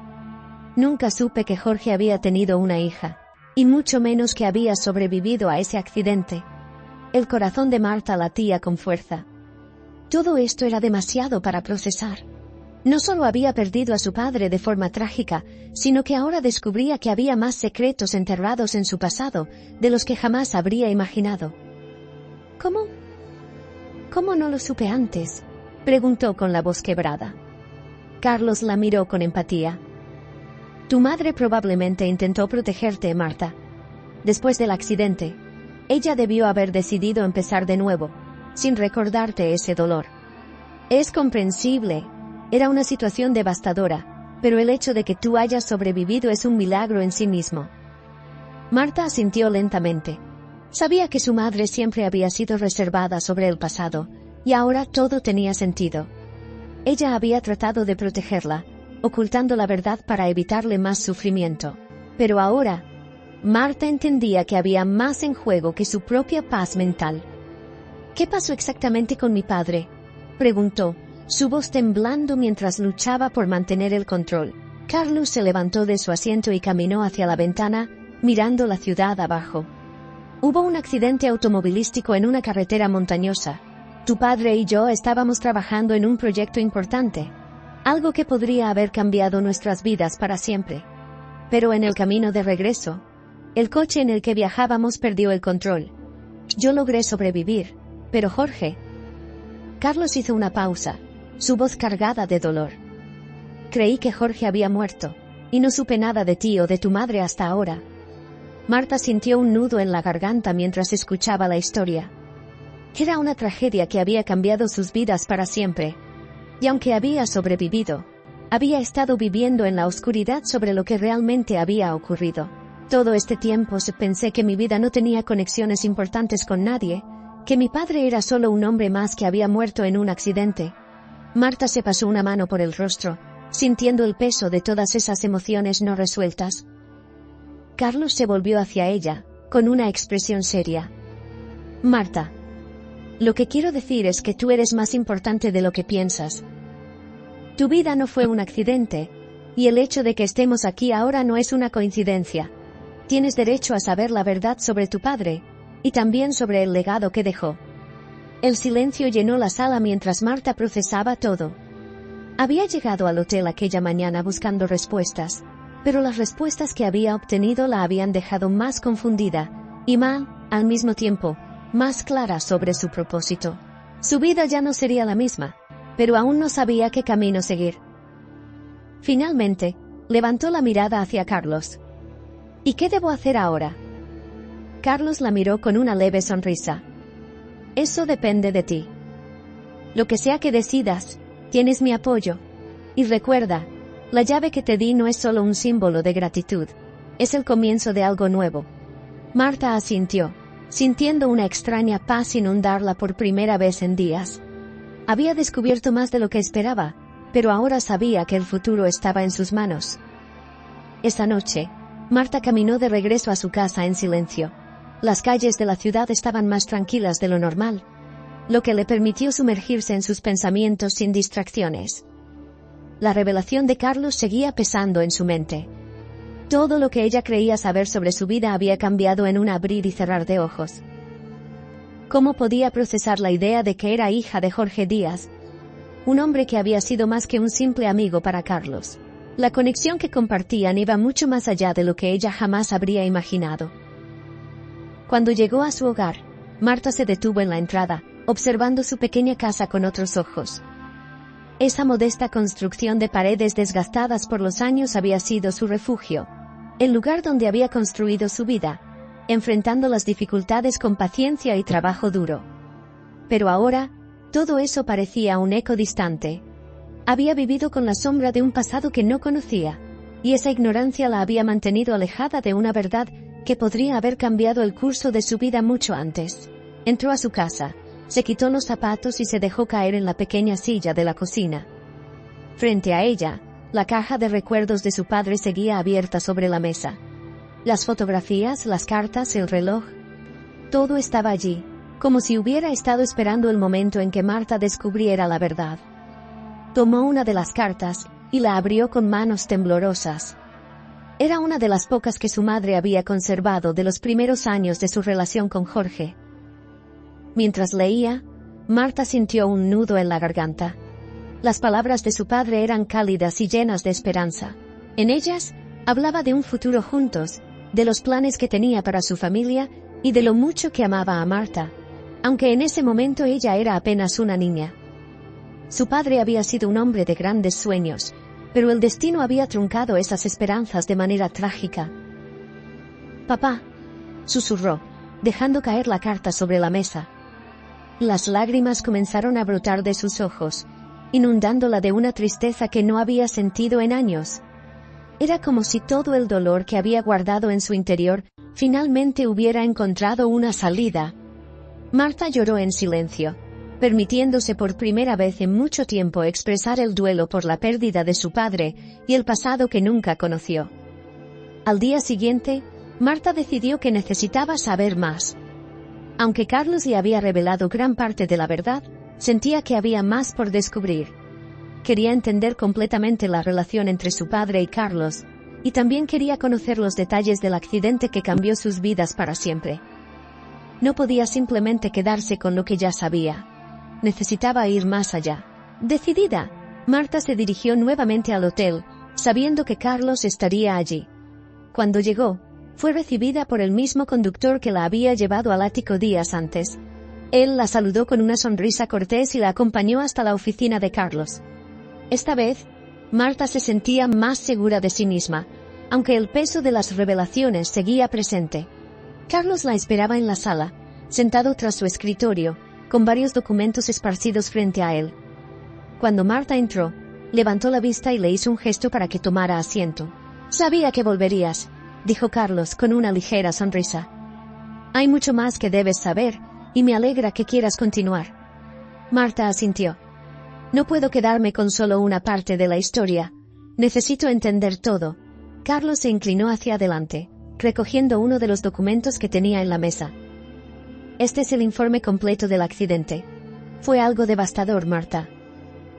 «Nunca supe que Jorge había tenido una hija, y mucho menos que había sobrevivido a ese accidente». El corazón de Marta latía con fuerza. Todo esto era demasiado para procesar. No solo había perdido a su padre de forma trágica, sino que ahora descubría que había más secretos enterrados en su pasado, de los que jamás habría imaginado. ¿Cómo no lo supe antes?», preguntó con la voz quebrada. Carlos la miró con empatía. «Tu madre probablemente intentó protegerte, Marta. Después del accidente, ella debió haber decidido empezar de nuevo, sin recordarte ese dolor. Es comprensible. Era una situación devastadora, pero el hecho de que tú hayas sobrevivido es un milagro en sí mismo. Marta asintió lentamente. Sabía que su madre siempre había sido reservada sobre el pasado, y ahora todo tenía sentido. Ella había tratado de protegerla, ocultando la verdad para evitarle más sufrimiento. Pero ahora, Marta entendía que había más en juego que su propia paz mental. ¿Qué pasó exactamente con mi padre?, preguntó, su voz temblando mientras luchaba por mantener el control. Carlos se levantó de su asiento y caminó hacia la ventana, mirando la ciudad abajo. Hubo un accidente automovilístico en una carretera montañosa. Tu padre y yo estábamos trabajando en un proyecto importante, algo que podría haber cambiado nuestras vidas para siempre. Pero en el camino de regreso, el coche en el que viajábamos perdió el control. Yo logré sobrevivir, pero Jorge... Carlos hizo una pausa, su voz cargada de dolor. Creí que Jorge había muerto, y no supe nada de ti o de tu madre hasta ahora. Marta sintió un nudo en la garganta mientras escuchaba la historia. Era una tragedia que había cambiado sus vidas para siempre. Y aunque había sobrevivido, había estado viviendo en la oscuridad sobre lo que realmente había ocurrido. Todo este tiempo pensé que mi vida no tenía conexiones importantes con nadie, que mi padre era solo un hombre más que había muerto en un accidente. Marta se pasó una mano por el rostro, sintiendo el peso de todas esas emociones no resueltas. Carlos se volvió hacia ella, con una expresión seria. Marta, lo que quiero decir es que tú eres más importante de lo que piensas. Tu vida no fue un accidente, y el hecho de que estemos aquí ahora no es una coincidencia. Tienes derecho a saber la verdad sobre tu padre, y también sobre el legado que dejó. El silencio llenó la sala mientras Marta procesaba todo. Había llegado al hotel aquella mañana buscando respuestas, pero las respuestas que había obtenido la habían dejado más confundida, y al mismo tiempo, más clara sobre su propósito. Su vida ya no sería la misma, pero aún no sabía qué camino seguir. Finalmente, levantó la mirada hacia Carlos. ¿Y qué debo hacer ahora? Carlos la miró con una leve sonrisa. Eso depende de ti. Lo que sea que decidas, tienes mi apoyo. Y recuerda, la llave que te di no es solo un símbolo de gratitud, es el comienzo de algo nuevo. Marta asintió, sintiendo una extraña paz inundarla por primera vez en días. Había descubierto más de lo que esperaba, pero ahora sabía que el futuro estaba en sus manos. Esa noche, Marta caminó de regreso a su casa en silencio. Las calles de la ciudad estaban más tranquilas de lo normal, lo que le permitió sumergirse en sus pensamientos sin distracciones. La revelación de Carlos seguía pesando en su mente. Todo lo que ella creía saber sobre su vida había cambiado en un abrir y cerrar de ojos. ¿Cómo podía procesar la idea de que era hija de Jorge Díaz, un hombre que había sido más que un simple amigo para Carlos? La conexión que compartían iba mucho más allá de lo que ella jamás habría imaginado. Cuando llegó a su hogar, Marta se detuvo en la entrada, observando su pequeña casa con otros ojos. Esa modesta construcción de paredes desgastadas por los años había sido su refugio, el lugar donde había construido su vida, enfrentando las dificultades con paciencia y trabajo duro. Pero ahora, todo eso parecía un eco distante. Había vivido con la sombra de un pasado que no conocía, y esa ignorancia la había mantenido alejada de una verdad que podría haber cambiado el curso de su vida mucho antes. Entró a su casa, se quitó los zapatos y se dejó caer en la pequeña silla de la cocina. Frente a ella, la caja de recuerdos de su padre seguía abierta sobre la mesa. Las fotografías, las cartas, el reloj. Todo estaba allí, como si hubiera estado esperando el momento en que Marta descubriera la verdad. Tomó una de las cartas, y la abrió con manos temblorosas. Era una de las pocas que su madre había conservado de los primeros años de su relación con Jorge. Mientras leía, Marta sintió un nudo en la garganta. Las palabras de su padre eran cálidas y llenas de esperanza. En ellas, hablaba de un futuro juntos, de los planes que tenía para su familia, y de lo mucho que amaba a Marta, aunque en ese momento ella era apenas una niña. Su padre había sido un hombre de grandes sueños, pero el destino había truncado esas esperanzas de manera trágica. «Papá», susurró, dejando caer la carta sobre la mesa. Las lágrimas comenzaron a brotar de sus ojos, inundándola de una tristeza que no había sentido en años. Era como si todo el dolor que había guardado en su interior finalmente hubiera encontrado una salida. Marta lloró en silencio, permitiéndose por primera vez en mucho tiempo expresar el duelo por la pérdida de su padre y el pasado que nunca conoció. Al día siguiente, Marta decidió que necesitaba saber más. Aunque Carlos le había revelado gran parte de la verdad, sentía que había más por descubrir. Quería entender completamente la relación entre su padre y Carlos, y también quería conocer los detalles del accidente que cambió sus vidas para siempre. No podía simplemente quedarse con lo que ya sabía. Necesitaba ir más allá. Decidida, Marta se dirigió nuevamente al hotel, sabiendo que Carlos estaría allí. Cuando llegó, fue recibida por el mismo conductor que la había llevado al ático días antes. Él la saludó con una sonrisa cortés y la acompañó hasta la oficina de Carlos. Esta vez, Marta se sentía más segura de sí misma, aunque el peso de las revelaciones seguía presente. Carlos la esperaba en la sala, sentado tras su escritorio, con varios documentos esparcidos frente a él. Cuando Marta entró, levantó la vista y le hizo un gesto para que tomara asiento. «Sabía que volverías», dijo Carlos con una ligera sonrisa. «Hay mucho más que debes saber, y me alegra que quieras continuar». Marta asintió. «No puedo quedarme con solo una parte de la historia. Necesito entender todo». Carlos se inclinó hacia adelante, recogiendo uno de los documentos que tenía en la mesa. «Este es el informe completo del accidente. Fue algo devastador, Marta.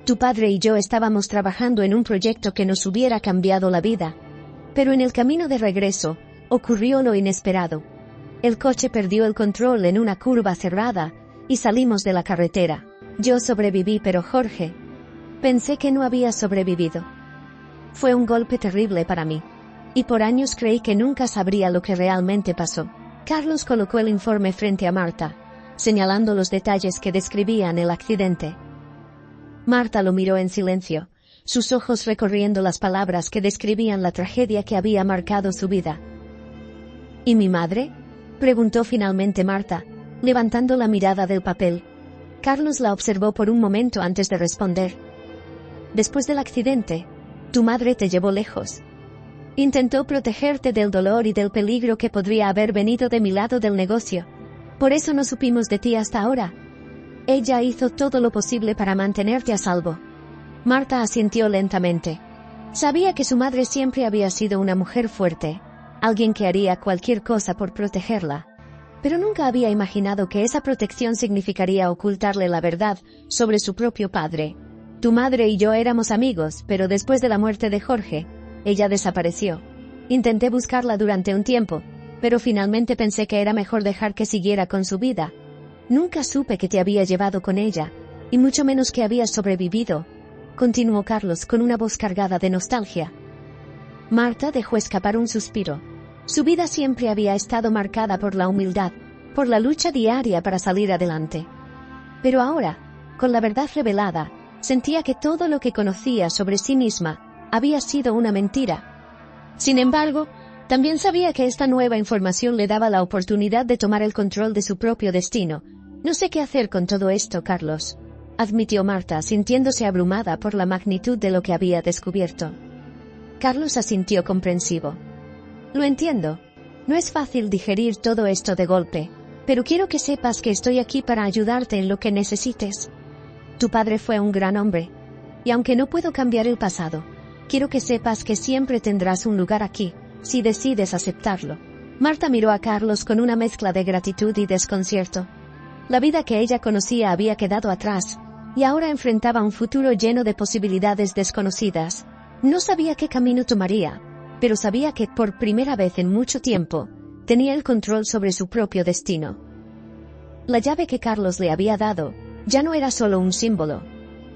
Tu padre y yo estábamos trabajando en un proyecto que nos hubiera cambiado la vida. Pero en el camino de regreso, ocurrió lo inesperado. El coche perdió el control en una curva cerrada, y salimos de la carretera. Yo sobreviví, pero Jorge... Pensé que no había sobrevivido. Fue un golpe terrible para mí. Y por años creí que nunca sabría lo que realmente pasó». Carlos colocó el informe frente a Marta, señalando los detalles que describían el accidente. Marta lo miró en silencio, sus ojos recorriendo las palabras que describían la tragedia que había marcado su vida. «¿Y mi madre?», preguntó finalmente Marta, levantando la mirada del papel. Carlos la observó por un momento antes de responder. «Después del accidente, tu madre te llevó lejos. Intentó protegerte del dolor y del peligro que podría haber venido de mi lado del negocio. Por eso no supimos de ti hasta ahora. Ella hizo todo lo posible para mantenerte a salvo». Marta asintió lentamente. Sabía que su madre siempre había sido una mujer fuerte, alguien que haría cualquier cosa por protegerla. Pero nunca había imaginado que esa protección significaría ocultarle la verdad sobre su propio padre. «Tu madre y yo éramos amigos, pero después de la muerte de Jorge, ella desapareció. Intenté buscarla durante un tiempo, pero finalmente pensé que era mejor dejar que siguiera con su vida. Nunca supe que te había llevado con ella, y mucho menos que habías sobrevivido», continuó Carlos con una voz cargada de nostalgia. Marta dejó escapar un suspiro. Su vida siempre había estado marcada por la humildad, por la lucha diaria para salir adelante. Pero ahora, con la verdad revelada, sentía que todo lo que conocía sobre sí misma había sido una mentira. Sin embargo, también sabía que esta nueva información le daba la oportunidad de tomar el control de su propio destino. «No sé qué hacer con todo esto, Carlos», admitió Marta, sintiéndose abrumada por la magnitud de lo que había descubierto. Carlos asintió comprensivo. «Lo entiendo. No es fácil digerir todo esto de golpe, pero quiero que sepas que estoy aquí para ayudarte en lo que necesites. Tu padre fue un gran hombre, y aunque no puedo cambiar el pasado, quiero que sepas que siempre tendrás un lugar aquí, si decides aceptarlo». Marta miró a Carlos con una mezcla de gratitud y desconcierto. La vida que ella conocía había quedado atrás, y ahora enfrentaba un futuro lleno de posibilidades desconocidas. No sabía qué camino tomaría, pero sabía que, por primera vez en mucho tiempo, tenía el control sobre su propio destino. La llave que Carlos le había dado ya no era solo un símbolo.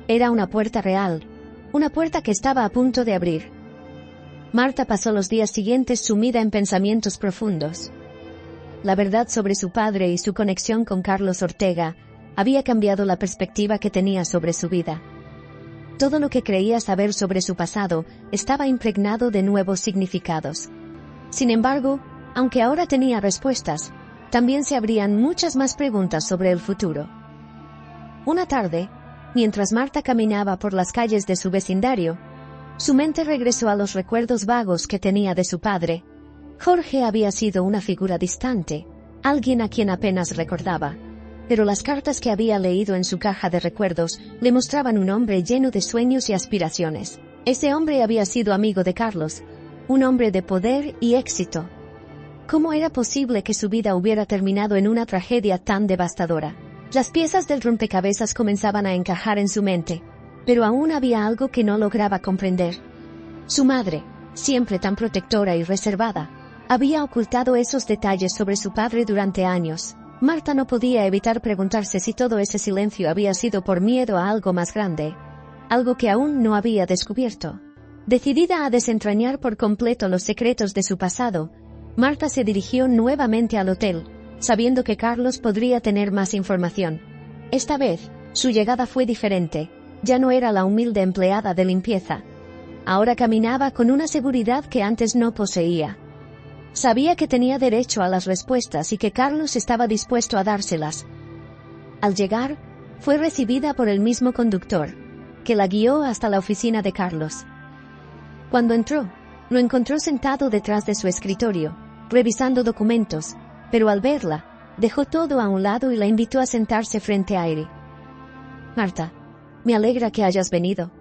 Era una puerta real, una puerta que estaba a punto de abrir. Marta pasó los días siguientes sumida en pensamientos profundos. La verdad sobre su padre y su conexión con Carlos Ortega había cambiado la perspectiva que tenía sobre su vida. Todo lo que creía saber sobre su pasado estaba impregnado de nuevos significados. Sin embargo, aunque ahora tenía respuestas, también se abrían muchas más preguntas sobre el futuro. Una tarde, Mientras Marta caminaba por las calles de su vecindario, su mente regresó a los recuerdos vagos que tenía de su padre. Jorge había sido una figura distante, alguien a quien apenas recordaba. Pero las cartas que había leído en su caja de recuerdos le mostraban un hombre lleno de sueños y aspiraciones. Ese hombre había sido amigo de Carlos, un hombre de poder y éxito. ¿Cómo era posible que su vida hubiera terminado en una tragedia tan devastadora? Las piezas del rompecabezas comenzaban a encajar en su mente, pero aún había algo que no lograba comprender. Su madre, siempre tan protectora y reservada, había ocultado esos detalles sobre su padre durante años. Marta no podía evitar preguntarse si todo ese silencio había sido por miedo a algo más grande, algo que aún no había descubierto. Decidida a desentrañar por completo los secretos de su pasado, Marta se dirigió nuevamente al hotel, sabiendo que Carlos podría tener más información. Esta vez, su llegada fue diferente. Ya no era la humilde empleada de limpieza. Ahora caminaba con una seguridad que antes no poseía. Sabía que tenía derecho a las respuestas y que Carlos estaba dispuesto a dárselas. Al llegar, fue recibida por el mismo conductor, que la guió hasta la oficina de Carlos. Cuando entró, lo encontró sentado detrás de su escritorio, revisando documentos, pero al verla, dejó todo a un lado y la invitó a sentarse frente a él. «Marta, me alegra que hayas venido»,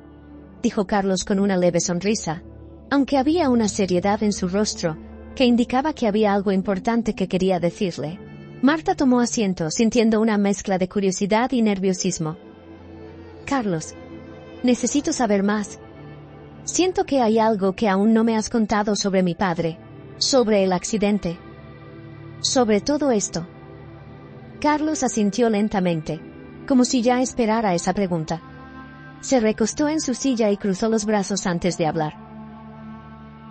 dijo Carlos con una leve sonrisa, aunque había una seriedad en su rostro que indicaba que había algo importante que quería decirle. Marta tomó asiento, sintiendo una mezcla de curiosidad y nerviosismo. «Carlos, necesito saber más. Siento que hay algo que aún no me has contado sobre mi padre, sobre el accidente, sobre todo esto». Carlos asintió lentamente, como si ya esperara esa pregunta. Se recostó en su silla y cruzó los brazos antes de hablar.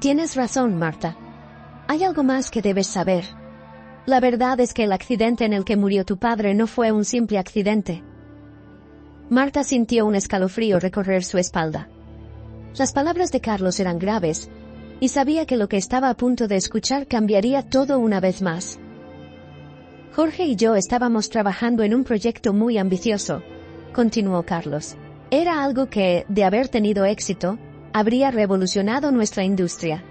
«Tienes razón, Marta. Hay algo más que debes saber. La verdad es que el accidente en el que murió tu padre no fue un simple accidente». Marta sintió un escalofrío recorrer su espalda. Las palabras de Carlos eran graves, y sabía que lo que estaba a punto de escuchar cambiaría todo una vez más. «Jorge y yo estábamos trabajando en un proyecto muy ambicioso», continuó Carlos. «Era algo que, de haber tenido éxito, habría revolucionado nuestra industria.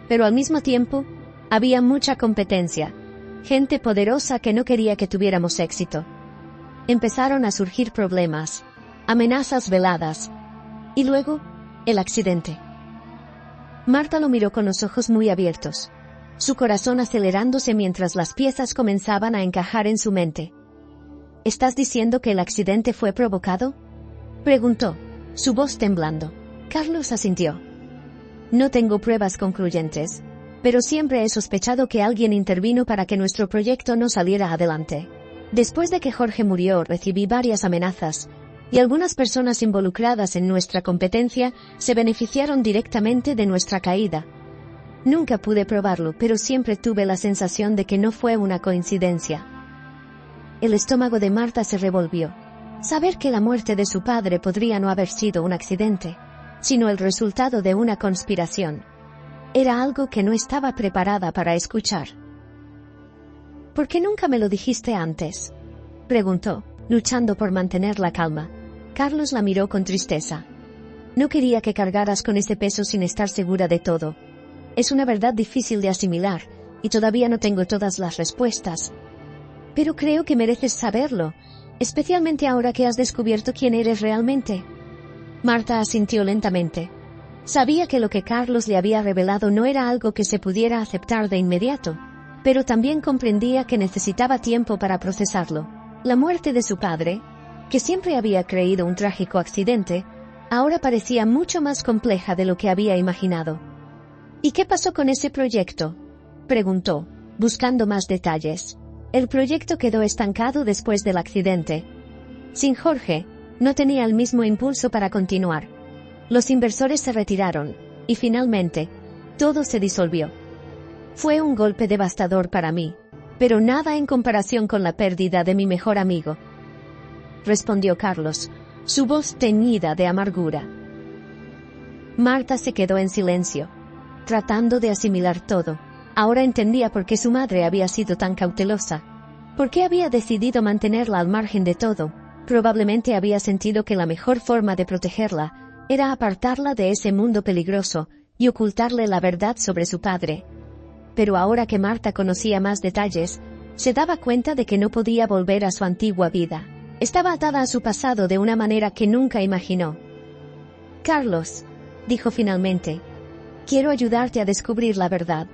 Pero al mismo tiempo, había mucha competencia, gente poderosa que no quería que tuviéramos éxito. Empezaron a surgir problemas, amenazas veladas, y luego, el accidente». Marta lo miró con los ojos muy abiertos, su corazón acelerándose mientras las piezas comenzaban a encajar en su mente. «¿Estás diciendo que el accidente fue provocado?», preguntó, su voz temblando. Carlos asintió. «No tengo pruebas concluyentes, pero siempre he sospechado que alguien intervino para que nuestro proyecto no saliera adelante. Después de que Jorge murió, recibí varias amenazas, y algunas personas involucradas en nuestra competencia se beneficiaron directamente de nuestra caída. Nunca pude probarlo, pero siempre tuve la sensación de que no fue una coincidencia». El estómago de Marta se revolvió. Saber que la muerte de su padre podría no haber sido un accidente, sino el resultado de una conspiración, era algo que no estaba preparada para escuchar. «¿Por qué nunca me lo dijiste antes?», preguntó, luchando por mantener la calma. Carlos la miró con tristeza. «No quería que cargaras con ese peso sin estar segura de todo. Es una verdad difícil de asimilar, y todavía no tengo todas las respuestas. Pero creo que mereces saberlo, especialmente ahora que has descubierto quién eres realmente». Marta asintió lentamente. Sabía que lo que Carlos le había revelado no era algo que se pudiera aceptar de inmediato, pero también comprendía que necesitaba tiempo para procesarlo. La muerte de su padre, que siempre había creído un trágico accidente, ahora parecía mucho más compleja de lo que había imaginado. «¿Y qué pasó con ese proyecto?», preguntó, buscando más detalles. «El proyecto quedó estancado después del accidente. Sin Jorge, no tenía el mismo impulso para continuar. Los inversores se retiraron, y finalmente, todo se disolvió. Fue un golpe devastador para mí, pero nada en comparación con la pérdida de mi mejor amigo», respondió Carlos, su voz teñida de amargura. Marta se quedó en silencio, tratando de asimilar todo. Ahora entendía por qué su madre había sido tan cautelosa, por qué había decidido mantenerla al margen de todo, Probablemente había sentido que la mejor forma de protegerla era apartarla de ese mundo peligroso y ocultarle la verdad sobre su padre. Pero ahora que Marta conocía más detalles, se daba cuenta de que no podía volver a su antigua vida. Estaba atada a su pasado de una manera que nunca imaginó. «Carlos», dijo finalmente, «quiero ayudarte a descubrir la verdad.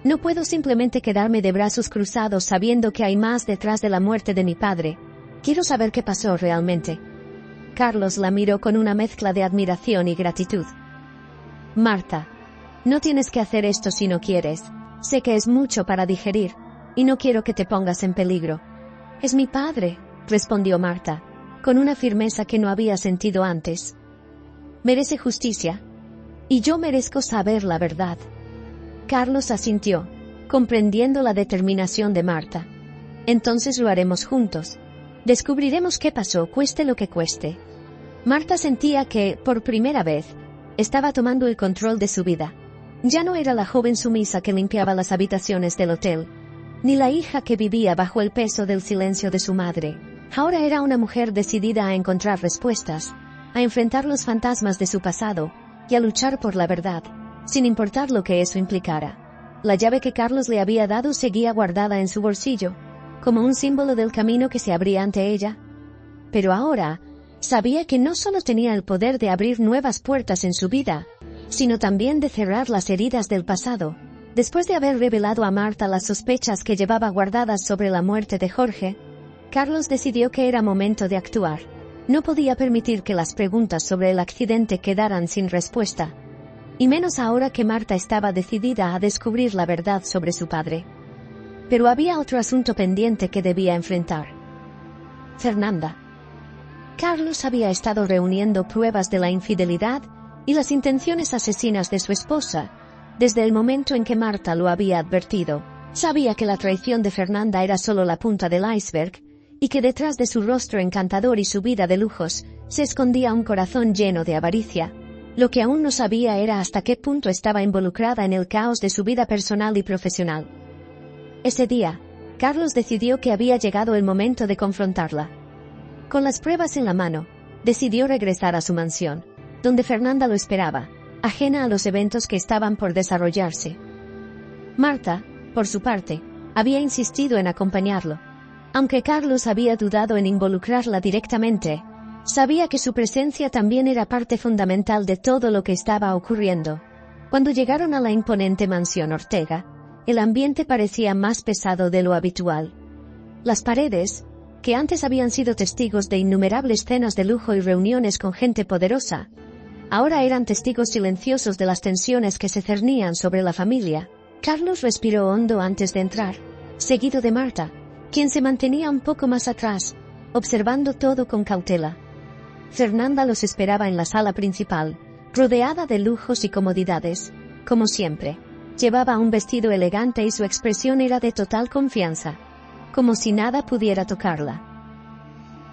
No puedo simplemente quedarme de brazos cruzados sabiendo que hay más detrás de la muerte de mi padre. Quiero saber qué pasó realmente». Carlos la miró con una mezcla de admiración y gratitud. «Marta, no tienes que hacer esto si no quieres. Sé que es mucho para digerir, y no quiero que te pongas en peligro». «Es mi padre», respondió Marta, con una firmeza que no había sentido antes. «Merece justicia. Y yo merezco saber la verdad». Carlos asintió, comprendiendo la determinación de Marta. «Entonces lo haremos juntos. Descubriremos qué pasó, cueste lo que cueste». Marta sentía que, por primera vez, estaba tomando el control de su vida. Ya no era la joven sumisa que limpiaba las habitaciones del hotel, ni la hija que vivía bajo el peso del silencio de su madre. Ahora era una mujer decidida a encontrar respuestas, a enfrentar los fantasmas de su pasado, y a luchar por la verdad, sin importar lo que eso implicara. La llave que Carlos le había dado seguía guardada en su bolsillo, como un símbolo del camino que se abría ante ella. Pero ahora, sabía que no solo tenía el poder de abrir nuevas puertas en su vida, sino también de cerrar las heridas del pasado. Después de haber revelado a Marta las sospechas que llevaba guardadas sobre la muerte de Jorge, Carlos decidió que era momento de actuar. No podía permitir que las preguntas sobre el accidente quedaran sin respuesta, y menos ahora que Marta estaba decidida a descubrir la verdad sobre su padre. Pero había otro asunto pendiente que debía enfrentar. Fernanda. Carlos había estado reuniendo pruebas de la infidelidad y las intenciones asesinas de su esposa, desde el momento en que Marta lo había advertido. Sabía que la traición de Fernanda era solo la punta del iceberg, y que detrás de su rostro encantador y su vida de lujos, se escondía un corazón lleno de avaricia. Lo que aún no sabía era hasta qué punto estaba involucrada en el caos de su vida personal y profesional. Ese día, Carlos decidió que había llegado el momento de confrontarla. Con las pruebas en la mano, decidió regresar a su mansión, donde Fernanda lo esperaba, ajena a los eventos que estaban por desarrollarse. Marta, por su parte, había insistido en acompañarlo. Aunque Carlos había dudado en involucrarla directamente, sabía que su presencia también era parte fundamental de todo lo que estaba ocurriendo. Cuando llegaron a la imponente mansión Ortega, el ambiente parecía más pesado de lo habitual. Las paredes, que antes habían sido testigos de innumerables cenas de lujo y reuniones con gente poderosa, ahora eran testigos silenciosos de las tensiones que se cernían sobre la familia. Carlos respiró hondo antes de entrar, seguido de Marta, quien se mantenía un poco más atrás, observando todo con cautela. Fernanda los esperaba en la sala principal, rodeada de lujos y comodidades, como siempre. Llevaba un vestido elegante y su expresión era de total confianza, como si nada pudiera tocarla.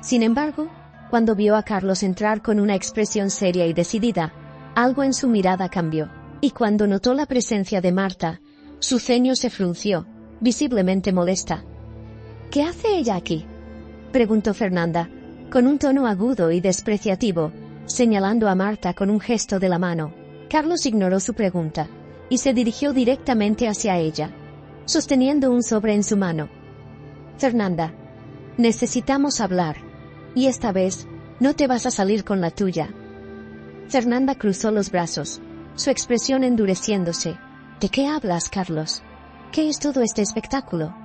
Sin embargo, cuando vio a Carlos entrar con una expresión seria y decidida, algo en su mirada cambió, y cuando notó la presencia de Marta, su ceño se frunció, visiblemente molesta. «¿Qué hace ella aquí?», preguntó Fernanda, con un tono agudo y despreciativo, señalando a Marta con un gesto de la mano. Carlos ignoró su pregunta, y se dirigió directamente hacia ella, sosteniendo un sobre en su mano. «Fernanda, necesitamos hablar, y esta vez, no te vas a salir con la tuya». Fernanda cruzó los brazos, su expresión endureciéndose. «¿De qué hablas, Carlos? ¿Qué es todo este espectáculo?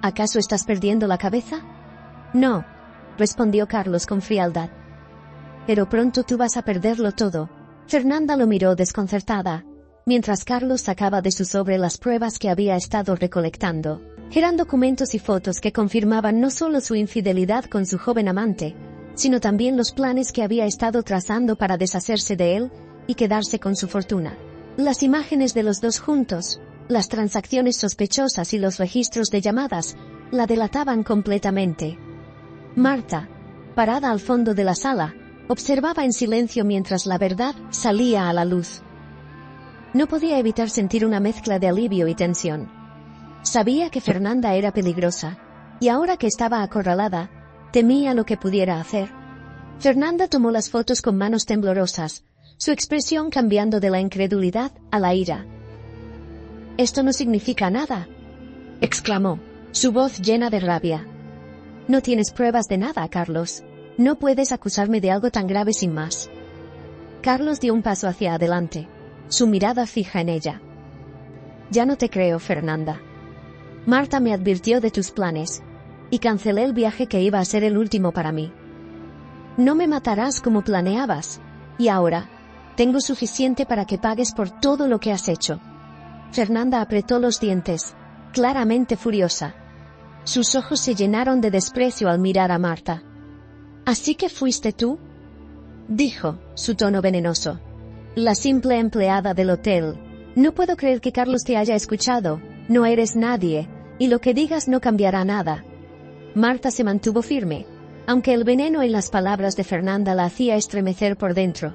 ¿Acaso estás perdiendo la cabeza?» «No», respondió Carlos con frialdad. «Pero pronto tú vas a perderlo todo». Fernanda lo miró desconcertada, mientras Carlos sacaba de su sobre las pruebas que había estado recolectando. Eran documentos y fotos que confirmaban no solo su infidelidad con su joven amante, sino también los planes que había estado trazando para deshacerse de él y quedarse con su fortuna. Las imágenes de los dos juntos, las transacciones sospechosas y los registros de llamadas, la delataban completamente. Marta, parada al fondo de la sala, observaba en silencio mientras la verdad salía a la luz. No podía evitar sentir una mezcla de alivio y tensión. Sabía que Fernanda era peligrosa, y ahora que estaba acorralada, Temía lo que pudiera hacer. Fernanda tomó las fotos con manos temblorosas, su expresión cambiando de la incredulidad a la ira. «Esto no significa nada», exclamó, su voz llena de rabia. «No tienes pruebas de nada, Carlos. No puedes acusarme de algo tan grave sin más». Carlos dio un paso hacia adelante, su mirada fija en ella. «Ya no te creo, Fernanda. Marta me advirtió de tus planes, y cancelé el viaje que iba a ser el último para mí. No me matarás como planeabas, y ahora, tengo suficiente para que pagues por todo lo que has hecho». Fernanda apretó los dientes, claramente furiosa. Sus ojos se llenaron de desprecio al mirar a Marta. «¿Así que fuiste tú?», dijo, su tono venenoso. «La simple empleada del hotel. No puedo creer que Carlos te haya escuchado. No eres nadie, y lo que digas no cambiará nada». Marta se mantuvo firme, aunque el veneno en las palabras de Fernanda la hacía estremecer por dentro.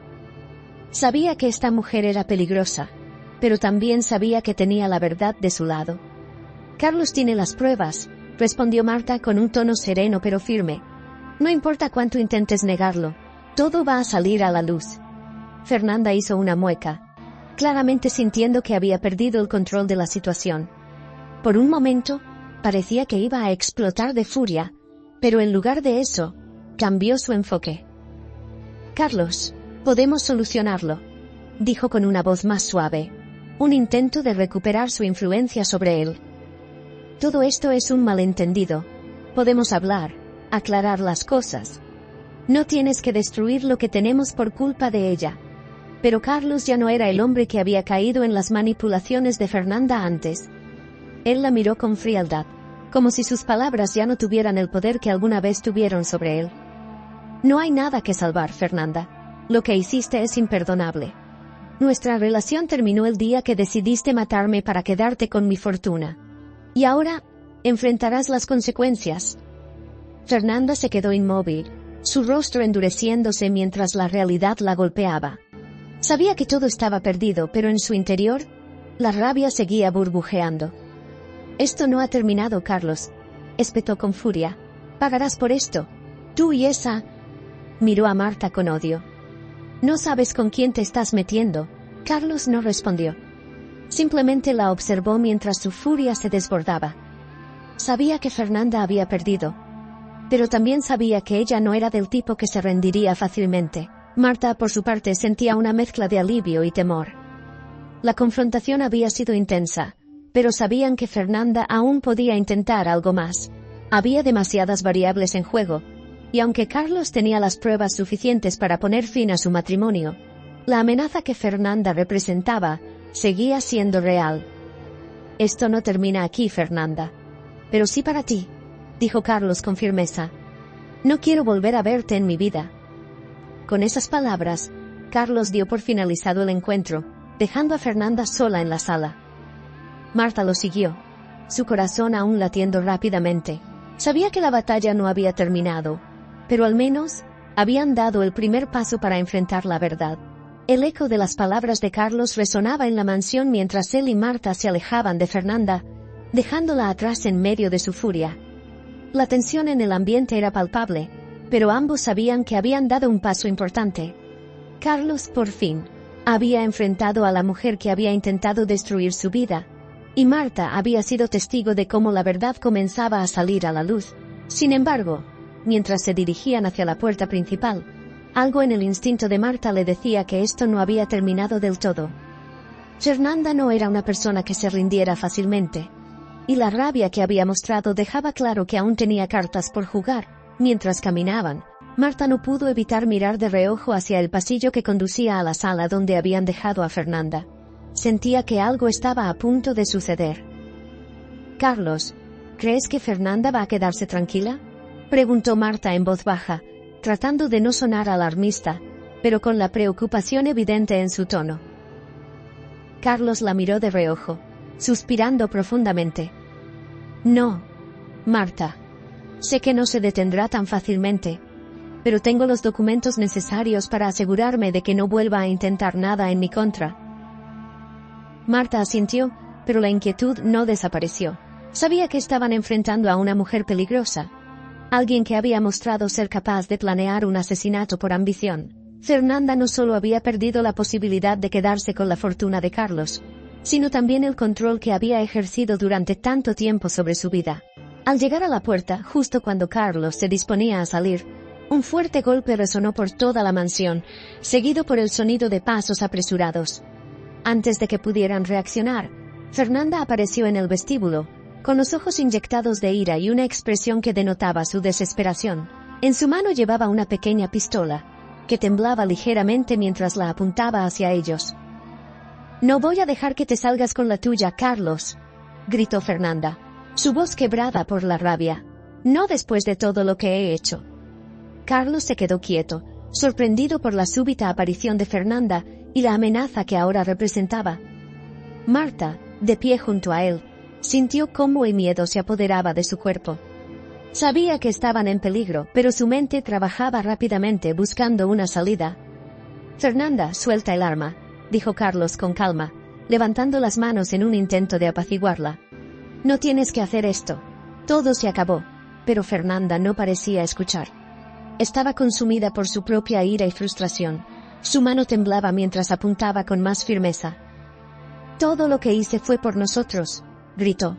Sabía que esta mujer era peligrosa, pero también sabía que tenía la verdad de su lado. «Carlos tiene las pruebas», respondió Marta con un tono sereno pero firme. «No importa cuánto intentes negarlo, todo va a salir a la luz». Fernanda hizo una mueca, claramente sintiendo que había perdido el control de la situación. Por un momento, parecía que iba a explotar de furia, pero en lugar de eso, cambió su enfoque. «Carlos, podemos solucionarlo», dijo con una voz más suave, un intento de recuperar su influencia sobre él. «Todo esto es un malentendido. Podemos hablar, aclarar las cosas. No tienes que destruir lo que tenemos por culpa de ella». Pero Carlos ya no era el hombre que había caído en las manipulaciones de Fernanda antes. Él la miró con frialdad, como si sus palabras ya no tuvieran el poder que alguna vez tuvieron sobre él. «No hay nada que salvar, Fernanda. Lo que hiciste es imperdonable. Nuestra relación terminó el día que decidiste matarme para quedarte con mi fortuna. Y ahora, enfrentarás las consecuencias». Fernanda se quedó inmóvil, su rostro endureciéndose mientras la realidad la golpeaba. Sabía que todo estaba perdido, pero en su interior, la rabia seguía burbujeando. «Esto no ha terminado, Carlos», espetó con furia. «Pagarás por esto. Tú y esa...». Miró a Marta con odio. «No sabes con quién te estás metiendo». Carlos no respondió. Simplemente la observó mientras su furia se desbordaba. Sabía que Fernanda había perdido, pero también sabía que ella no era del tipo que se rendiría fácilmente. Marta, por su parte, sentía una mezcla de alivio y temor. La confrontación había sido intensa, pero sabían que Fernanda aún podía intentar algo más. Había demasiadas variables en juego, y aunque Carlos tenía las pruebas suficientes para poner fin a su matrimonio, la amenaza que Fernanda representaba seguía siendo real. «Esto no termina aquí, Fernanda. Pero sí para ti», dijo Carlos con firmeza. «No quiero volver a verte en mi vida». Con esas palabras, Carlos dio por finalizado el encuentro, dejando a Fernanda sola en la sala. Marta lo siguió, su corazón aún latiendo rápidamente. Sabía que la batalla no había terminado, pero al menos habían dado el primer paso para enfrentar la verdad. El eco de las palabras de Carlos resonaba en la mansión mientras él y Marta se alejaban de Fernanda, dejándola atrás en medio de su furia. La tensión en el ambiente era palpable, pero ambos sabían que habían dado un paso importante. Carlos, por fin, había enfrentado a la mujer que había intentado destruir su vida, y Marta había sido testigo de cómo la verdad comenzaba a salir a la luz. Sin embargo, mientras se dirigían hacia la puerta principal, algo en el instinto de Marta le decía que esto no había terminado del todo. Fernanda no era una persona que se rindiera fácilmente, y la rabia que había mostrado dejaba claro que aún tenía cartas por jugar. Mientras caminaban, Marta no pudo evitar mirar de reojo hacia el pasillo que conducía a la sala donde habían dejado a Fernanda. Sentía que algo estaba a punto de suceder. «Carlos, ¿crees que Fernanda va a quedarse tranquila?», preguntó Marta en voz baja, tratando de no sonar alarmista, pero con la preocupación evidente en su tono. Carlos la miró de reojo, suspirando profundamente. «No, Marta. Sé que no se detendrá tan fácilmente, pero tengo los documentos necesarios para asegurarme de que no vuelva a intentar nada en mi contra». Marta asintió, pero la inquietud no desapareció. Sabía que estaban enfrentando a una mujer peligrosa, alguien que había mostrado ser capaz de planear un asesinato por ambición. Fernanda no solo había perdido la posibilidad de quedarse con la fortuna de Carlos, sino también el control que había ejercido durante tanto tiempo sobre su vida. Al llegar a la puerta, justo cuando Carlos se disponía a salir, un fuerte golpe resonó por toda la mansión, seguido por el sonido de pasos apresurados. Antes de que pudieran reaccionar, Fernanda apareció en el vestíbulo, con los ojos inyectados de ira y una expresión que denotaba su desesperación. En su mano llevaba una pequeña pistola, que temblaba ligeramente mientras la apuntaba hacia ellos. «No voy a dejar que te salgas con la tuya, Carlos», gritó Fernanda, su voz quebrada por la rabia. «No después de todo lo que he hecho». Carlos se quedó quieto, sorprendido por la súbita aparición de Fernanda y la amenaza que ahora representaba. Marta, de pie junto a él, sintió cómo el miedo se apoderaba de su cuerpo. Sabía que estaban en peligro, pero su mente trabajaba rápidamente buscando una salida. «Fernanda, suelta el arma», dijo Carlos con calma, levantando las manos en un intento de apaciguarla. «No tienes que hacer esto. Todo se acabó». Pero Fernanda no parecía escuchar. Estaba consumida por su propia ira y frustración. Su mano temblaba mientras apuntaba con más firmeza. «Todo lo que hice fue por nosotros», gritó.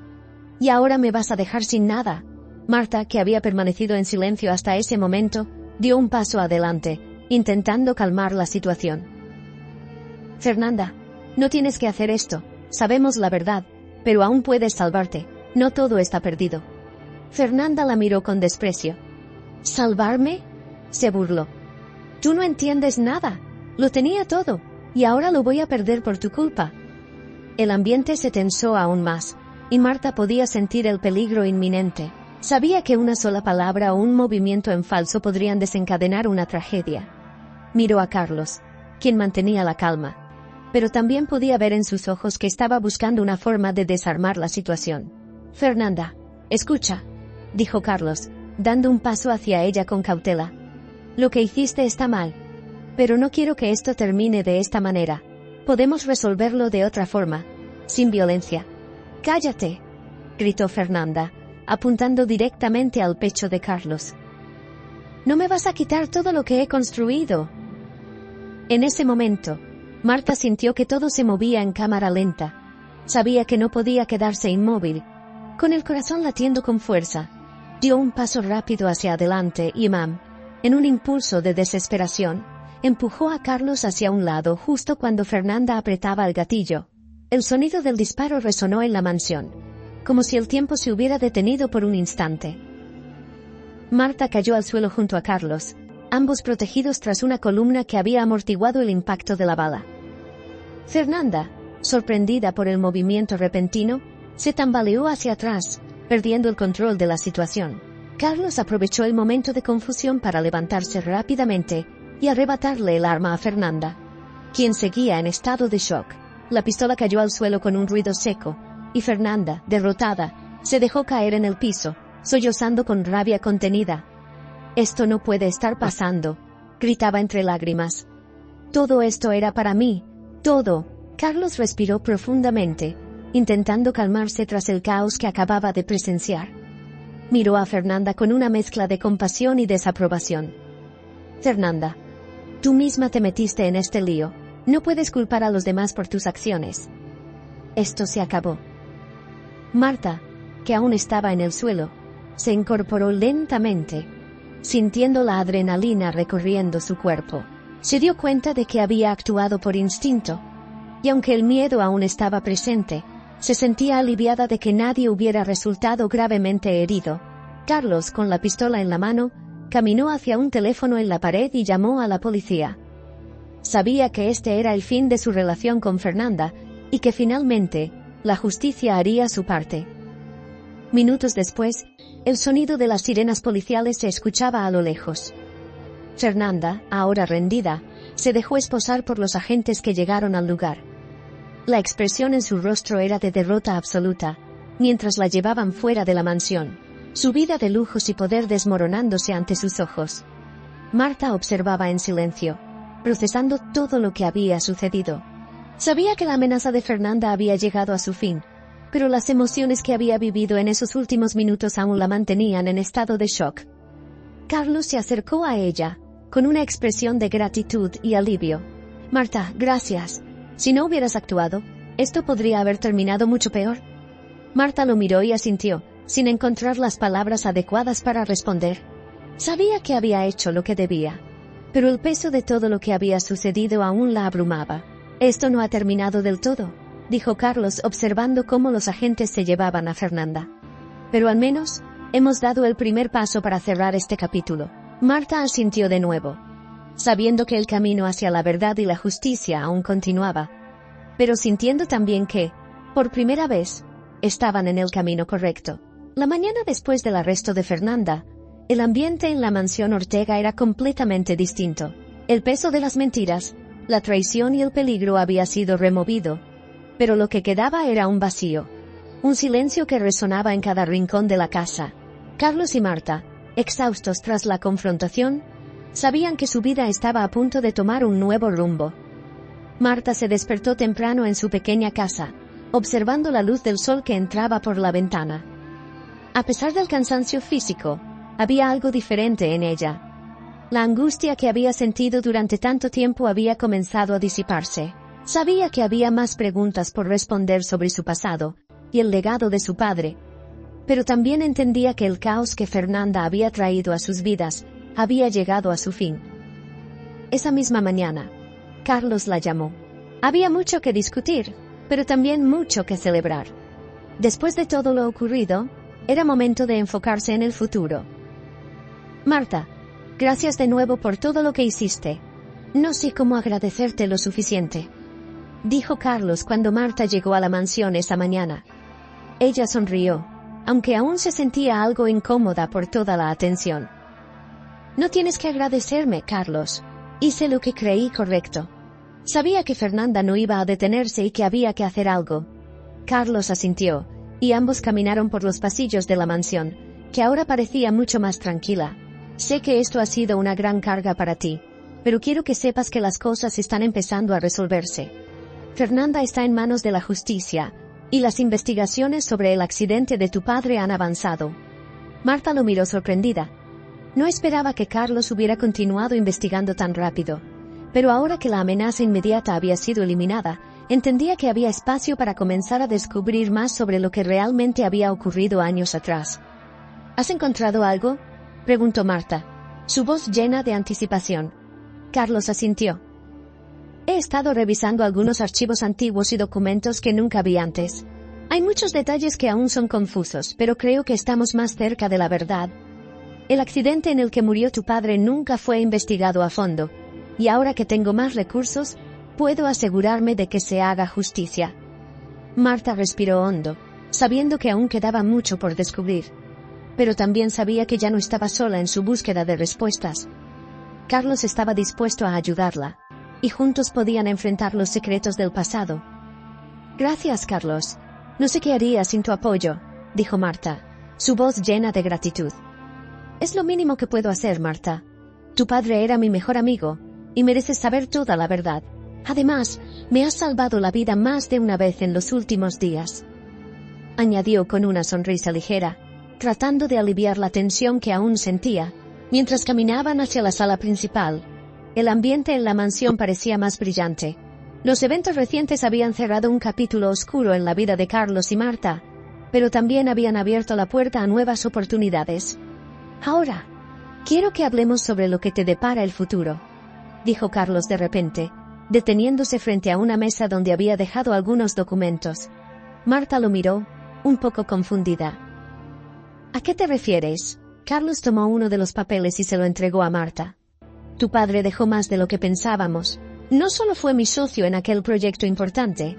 «Y ahora me vas a dejar sin nada». Marta, que había permanecido en silencio hasta ese momento, dio un paso adelante, intentando calmar la situación. «Fernanda, no tienes que hacer esto. Sabemos la verdad, pero aún puedes salvarte. No todo está perdido». Fernanda la miró con desprecio. «¿Salvarme?», se burló. «Tú no entiendes nada. Lo tenía todo, y ahora lo voy a perder por tu culpa». El ambiente se tensó aún más, y Marta podía sentir el peligro inminente. Sabía que una sola palabra o un movimiento en falso podrían desencadenar una tragedia. Miró a Carlos, quien mantenía la calma, pero también podía ver en sus ojos que estaba buscando una forma de desarmar la situación. «Fernanda, escucha», dijo Carlos, dando un paso hacia ella con cautela. «Lo que hiciste está mal, pero no quiero que esto termine de esta manera. Podemos resolverlo de otra forma, sin violencia». «Cállate», gritó Fernanda, apuntando directamente al pecho de Carlos. «No me vas a quitar todo lo que he construido». En ese momento, Marta sintió que todo se movía en cámara lenta. Sabía que no podía quedarse inmóvil. Con el corazón latiendo con fuerza, dio un paso rápido hacia adelante y en un impulso de desesperación, empujó a Carlos hacia un lado justo cuando Fernanda apretaba el gatillo. El sonido del disparo resonó en la mansión, como si el tiempo se hubiera detenido por un instante. Marta cayó al suelo junto a Carlos, ambos protegidos tras una columna que había amortiguado el impacto de la bala. Fernanda, sorprendida por el movimiento repentino, se tambaleó hacia atrás, perdiendo el control de la situación. Carlos aprovechó el momento de confusión para levantarse rápidamente y arrebatarle el arma a Fernanda, quien seguía en estado de shock. La pistola cayó al suelo con un ruido seco, y Fernanda, derrotada, se dejó caer en el piso, sollozando con rabia contenida. «Esto no puede estar pasando», gritaba entre lágrimas. «Todo esto era para mí, todo». Carlos respiró profundamente, intentando calmarse tras el caos que acababa de presenciar. Miró a Fernanda con una mezcla de compasión y desaprobación. «Fernanda, tú misma te metiste en este lío. No puedes culpar a los demás por tus acciones. Esto se acabó». Marta, que aún estaba en el suelo, se incorporó lentamente, sintiendo la adrenalina recorriendo su cuerpo. Se dio cuenta de que había actuado por instinto, y aunque el miedo aún estaba presente, se sentía aliviada de que nadie hubiera resultado gravemente herido. Carlos, con la pistola en la mano, caminó hacia un teléfono en la pared y llamó a la policía. Sabía que este era el fin de su relación con Fernanda, y que finalmente, la justicia haría su parte. Minutos después, el sonido de las sirenas policiales se escuchaba a lo lejos. Fernanda, ahora rendida, se dejó esposar por los agentes que llegaron al lugar. La expresión en su rostro era de derrota absoluta, mientras la llevaban fuera de la mansión, su vida de lujos y poder desmoronándose ante sus ojos. Marta observaba en silencio, procesando todo lo que había sucedido. Sabía que la amenaza de Fernanda había llegado a su fin, pero las emociones que había vivido en esos últimos minutos aún la mantenían en estado de shock. Carlos se acercó a ella, con una expresión de gratitud y alivio. Marta, gracias. Si no hubieras actuado, esto podría haber terminado mucho peor. Marta lo miró y asintió, sin encontrar las palabras adecuadas para responder. Sabía que había hecho lo que debía, pero el peso de todo lo que había sucedido aún la abrumaba. Esto no ha terminado del todo, dijo Carlos observando cómo los agentes se llevaban a Fernanda. Pero al menos, hemos dado el primer paso para cerrar este capítulo. Marta asintió de nuevo, sabiendo que el camino hacia la verdad y la justicia aún continuaba, pero sintiendo también que, por primera vez, estaban en el camino correcto. La mañana después del arresto de Fernanda, el ambiente en la mansión Ortega era completamente distinto. El peso de las mentiras, la traición y el peligro había sido removido, pero lo que quedaba era un vacío, un silencio que resonaba en cada rincón de la casa. Carlos y Marta, exhaustos tras la confrontación, sabían que su vida estaba a punto de tomar un nuevo rumbo. Marta se despertó temprano en su pequeña casa, observando la luz del sol que entraba por la ventana. A pesar del cansancio físico, había algo diferente en ella. La angustia que había sentido durante tanto tiempo había comenzado a disiparse. Sabía que había más preguntas por responder sobre su pasado y el legado de su padre, pero también entendía que el caos que Fernanda había traído a sus vidas había llegado a su fin. Esa misma mañana, Carlos la llamó. Había mucho que discutir, pero también mucho que celebrar. Después de todo lo ocurrido, era momento de enfocarse en el futuro. Marta, gracias de nuevo por todo lo que hiciste. No sé cómo agradecerte lo suficiente, dijo Carlos cuando Marta llegó a la mansión esa mañana. Ella sonrió, aunque aún se sentía algo incómoda por toda la atención. No tienes que agradecerme, Carlos. Hice lo que creí correcto. Sabía que Fernanda no iba a detenerse y que había que hacer algo. Carlos asintió, y ambos caminaron por los pasillos de la mansión, que ahora parecía mucho más tranquila. Sé que esto ha sido una gran carga para ti, pero quiero que sepas que las cosas están empezando a resolverse. Fernanda está en manos de la justicia, y las investigaciones sobre el accidente de tu padre han avanzado. Marta lo miró sorprendida. No esperaba que Carlos hubiera continuado investigando tan rápido, pero ahora que la amenaza inmediata había sido eliminada, entendía que había espacio para comenzar a descubrir más sobre lo que realmente había ocurrido años atrás. ¿Has encontrado algo?, preguntó Marta, su voz llena de anticipación. Carlos asintió. He estado revisando algunos archivos antiguos y documentos que nunca vi antes. Hay muchos detalles que aún son confusos, pero creo que estamos más cerca de la verdad. El accidente en el que murió tu padre nunca fue investigado a fondo, y ahora que tengo más recursos, puedo asegurarme de que se haga justicia. Marta respiró hondo, sabiendo que aún quedaba mucho por descubrir, pero también sabía que ya no estaba sola en su búsqueda de respuestas. Carlos estaba dispuesto a ayudarla, y juntos podían enfrentar los secretos del pasado. Gracias, Carlos. No sé qué haría sin tu apoyo, dijo Marta, su voz llena de gratitud. Es lo mínimo que puedo hacer, Marta. Tu padre era mi mejor amigo, y mereces saber toda la verdad. Además, me has salvado la vida más de una vez en los últimos días, añadió con una sonrisa ligera, tratando de aliviar la tensión que aún sentía. Mientras caminaban hacia la sala principal, el ambiente en la mansión parecía más brillante. Los eventos recientes habían cerrado un capítulo oscuro en la vida de Carlos y Marta, pero también habían abierto la puerta a nuevas oportunidades. Ahora, quiero que hablemos sobre lo que te depara el futuro, dijo Carlos de repente, deteniéndose frente a una mesa donde había dejado algunos documentos. Marta lo miró, un poco confundida. ¿A qué te refieres? Carlos tomó uno de los papeles y se lo entregó a Marta. Tu padre dejó más de lo que pensábamos. No solo fue mi socio en aquel proyecto importante,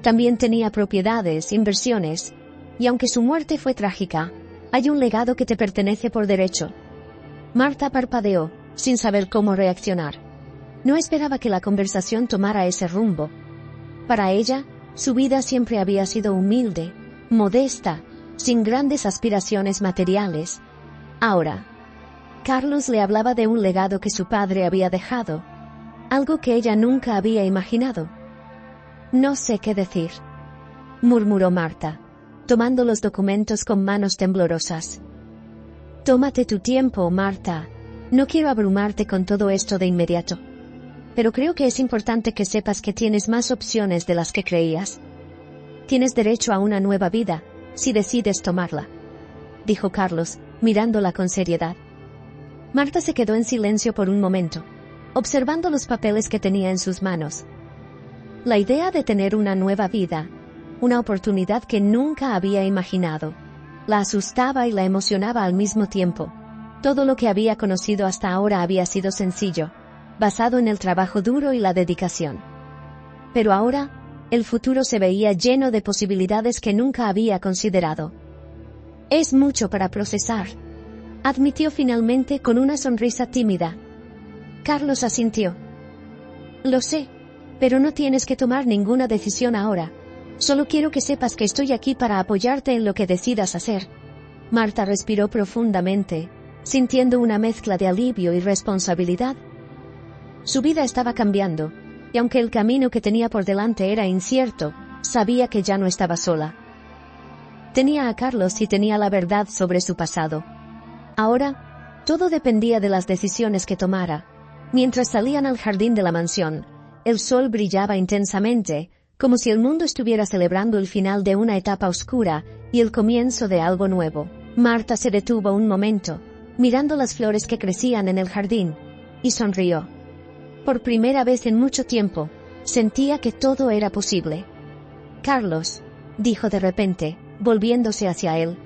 también tenía propiedades, inversiones, y aunque su muerte fue trágica, hay un legado que te pertenece por derecho. Marta parpadeó, sin saber cómo reaccionar. No esperaba que la conversación tomara ese rumbo. Para ella, su vida siempre había sido humilde, modesta, sin grandes aspiraciones materiales. Ahora, Carlos le hablaba de un legado que su padre había dejado, algo que ella nunca había imaginado. No sé qué decir, murmuró Marta, tomando los documentos con manos temblorosas. Tómate tu tiempo, Marta, No quiero abrumarte con todo esto de inmediato. Pero creo que es importante que sepas que tienes más opciones de las que creías. Tienes derecho a una nueva vida, si decides tomarla, dijo Carlos, mirándola con seriedad. Marta se quedó en silencio por un momento, observando los papeles que tenía en sus manos. La idea de tener una nueva vida, una oportunidad que nunca había imaginado, la asustaba y la emocionaba al mismo tiempo. Todo lo que había conocido hasta ahora había sido sencillo, basado en el trabajo duro y la dedicación. Pero ahora, el futuro se veía lleno de posibilidades que nunca había considerado. Es mucho para procesar, admitió finalmente con una sonrisa tímida. Carlos asintió. Lo sé, pero no tienes que tomar ninguna decisión ahora. Solo quiero que sepas que estoy aquí para apoyarte en lo que decidas hacer. Marta respiró profundamente, sintiendo una mezcla de alivio y responsabilidad. Su vida estaba cambiando, y aunque el camino que tenía por delante era incierto, sabía que ya no estaba sola. Tenía a Carlos y tenía la verdad sobre su pasado. Ahora, todo dependía de las decisiones que tomara. Mientras salían al jardín de la mansión, el sol brillaba intensamente, como si el mundo estuviera celebrando el final de una etapa oscura y el comienzo de algo nuevo. Marta se detuvo un momento, mirando las flores que crecían en el jardín, y sonrió. Por primera vez en mucho tiempo, sentía que todo era posible. Carlos, dijo de repente, volviéndose hacia él.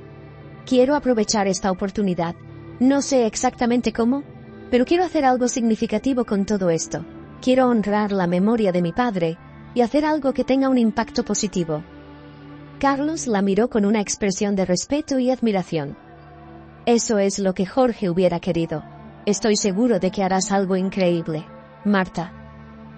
Quiero aprovechar esta oportunidad. No sé exactamente cómo, pero quiero hacer algo significativo con todo esto. Quiero honrar la memoria de mi padre y hacer algo que tenga un impacto positivo. Carlos la miró con una expresión de respeto y admiración. Eso es lo que Jorge hubiera querido. Estoy seguro de que harás algo increíble, Marta.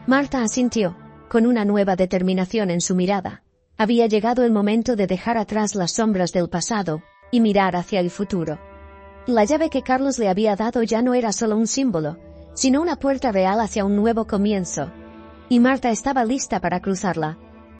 Marta asintió, con una nueva determinación en su mirada. Había llegado el momento de dejar atrás las sombras del pasado y mirar hacia el futuro. La llave que Carlos le había dado ya no era solo un símbolo, sino una puerta real hacia un nuevo comienzo. Y Marta estaba lista para cruzarla,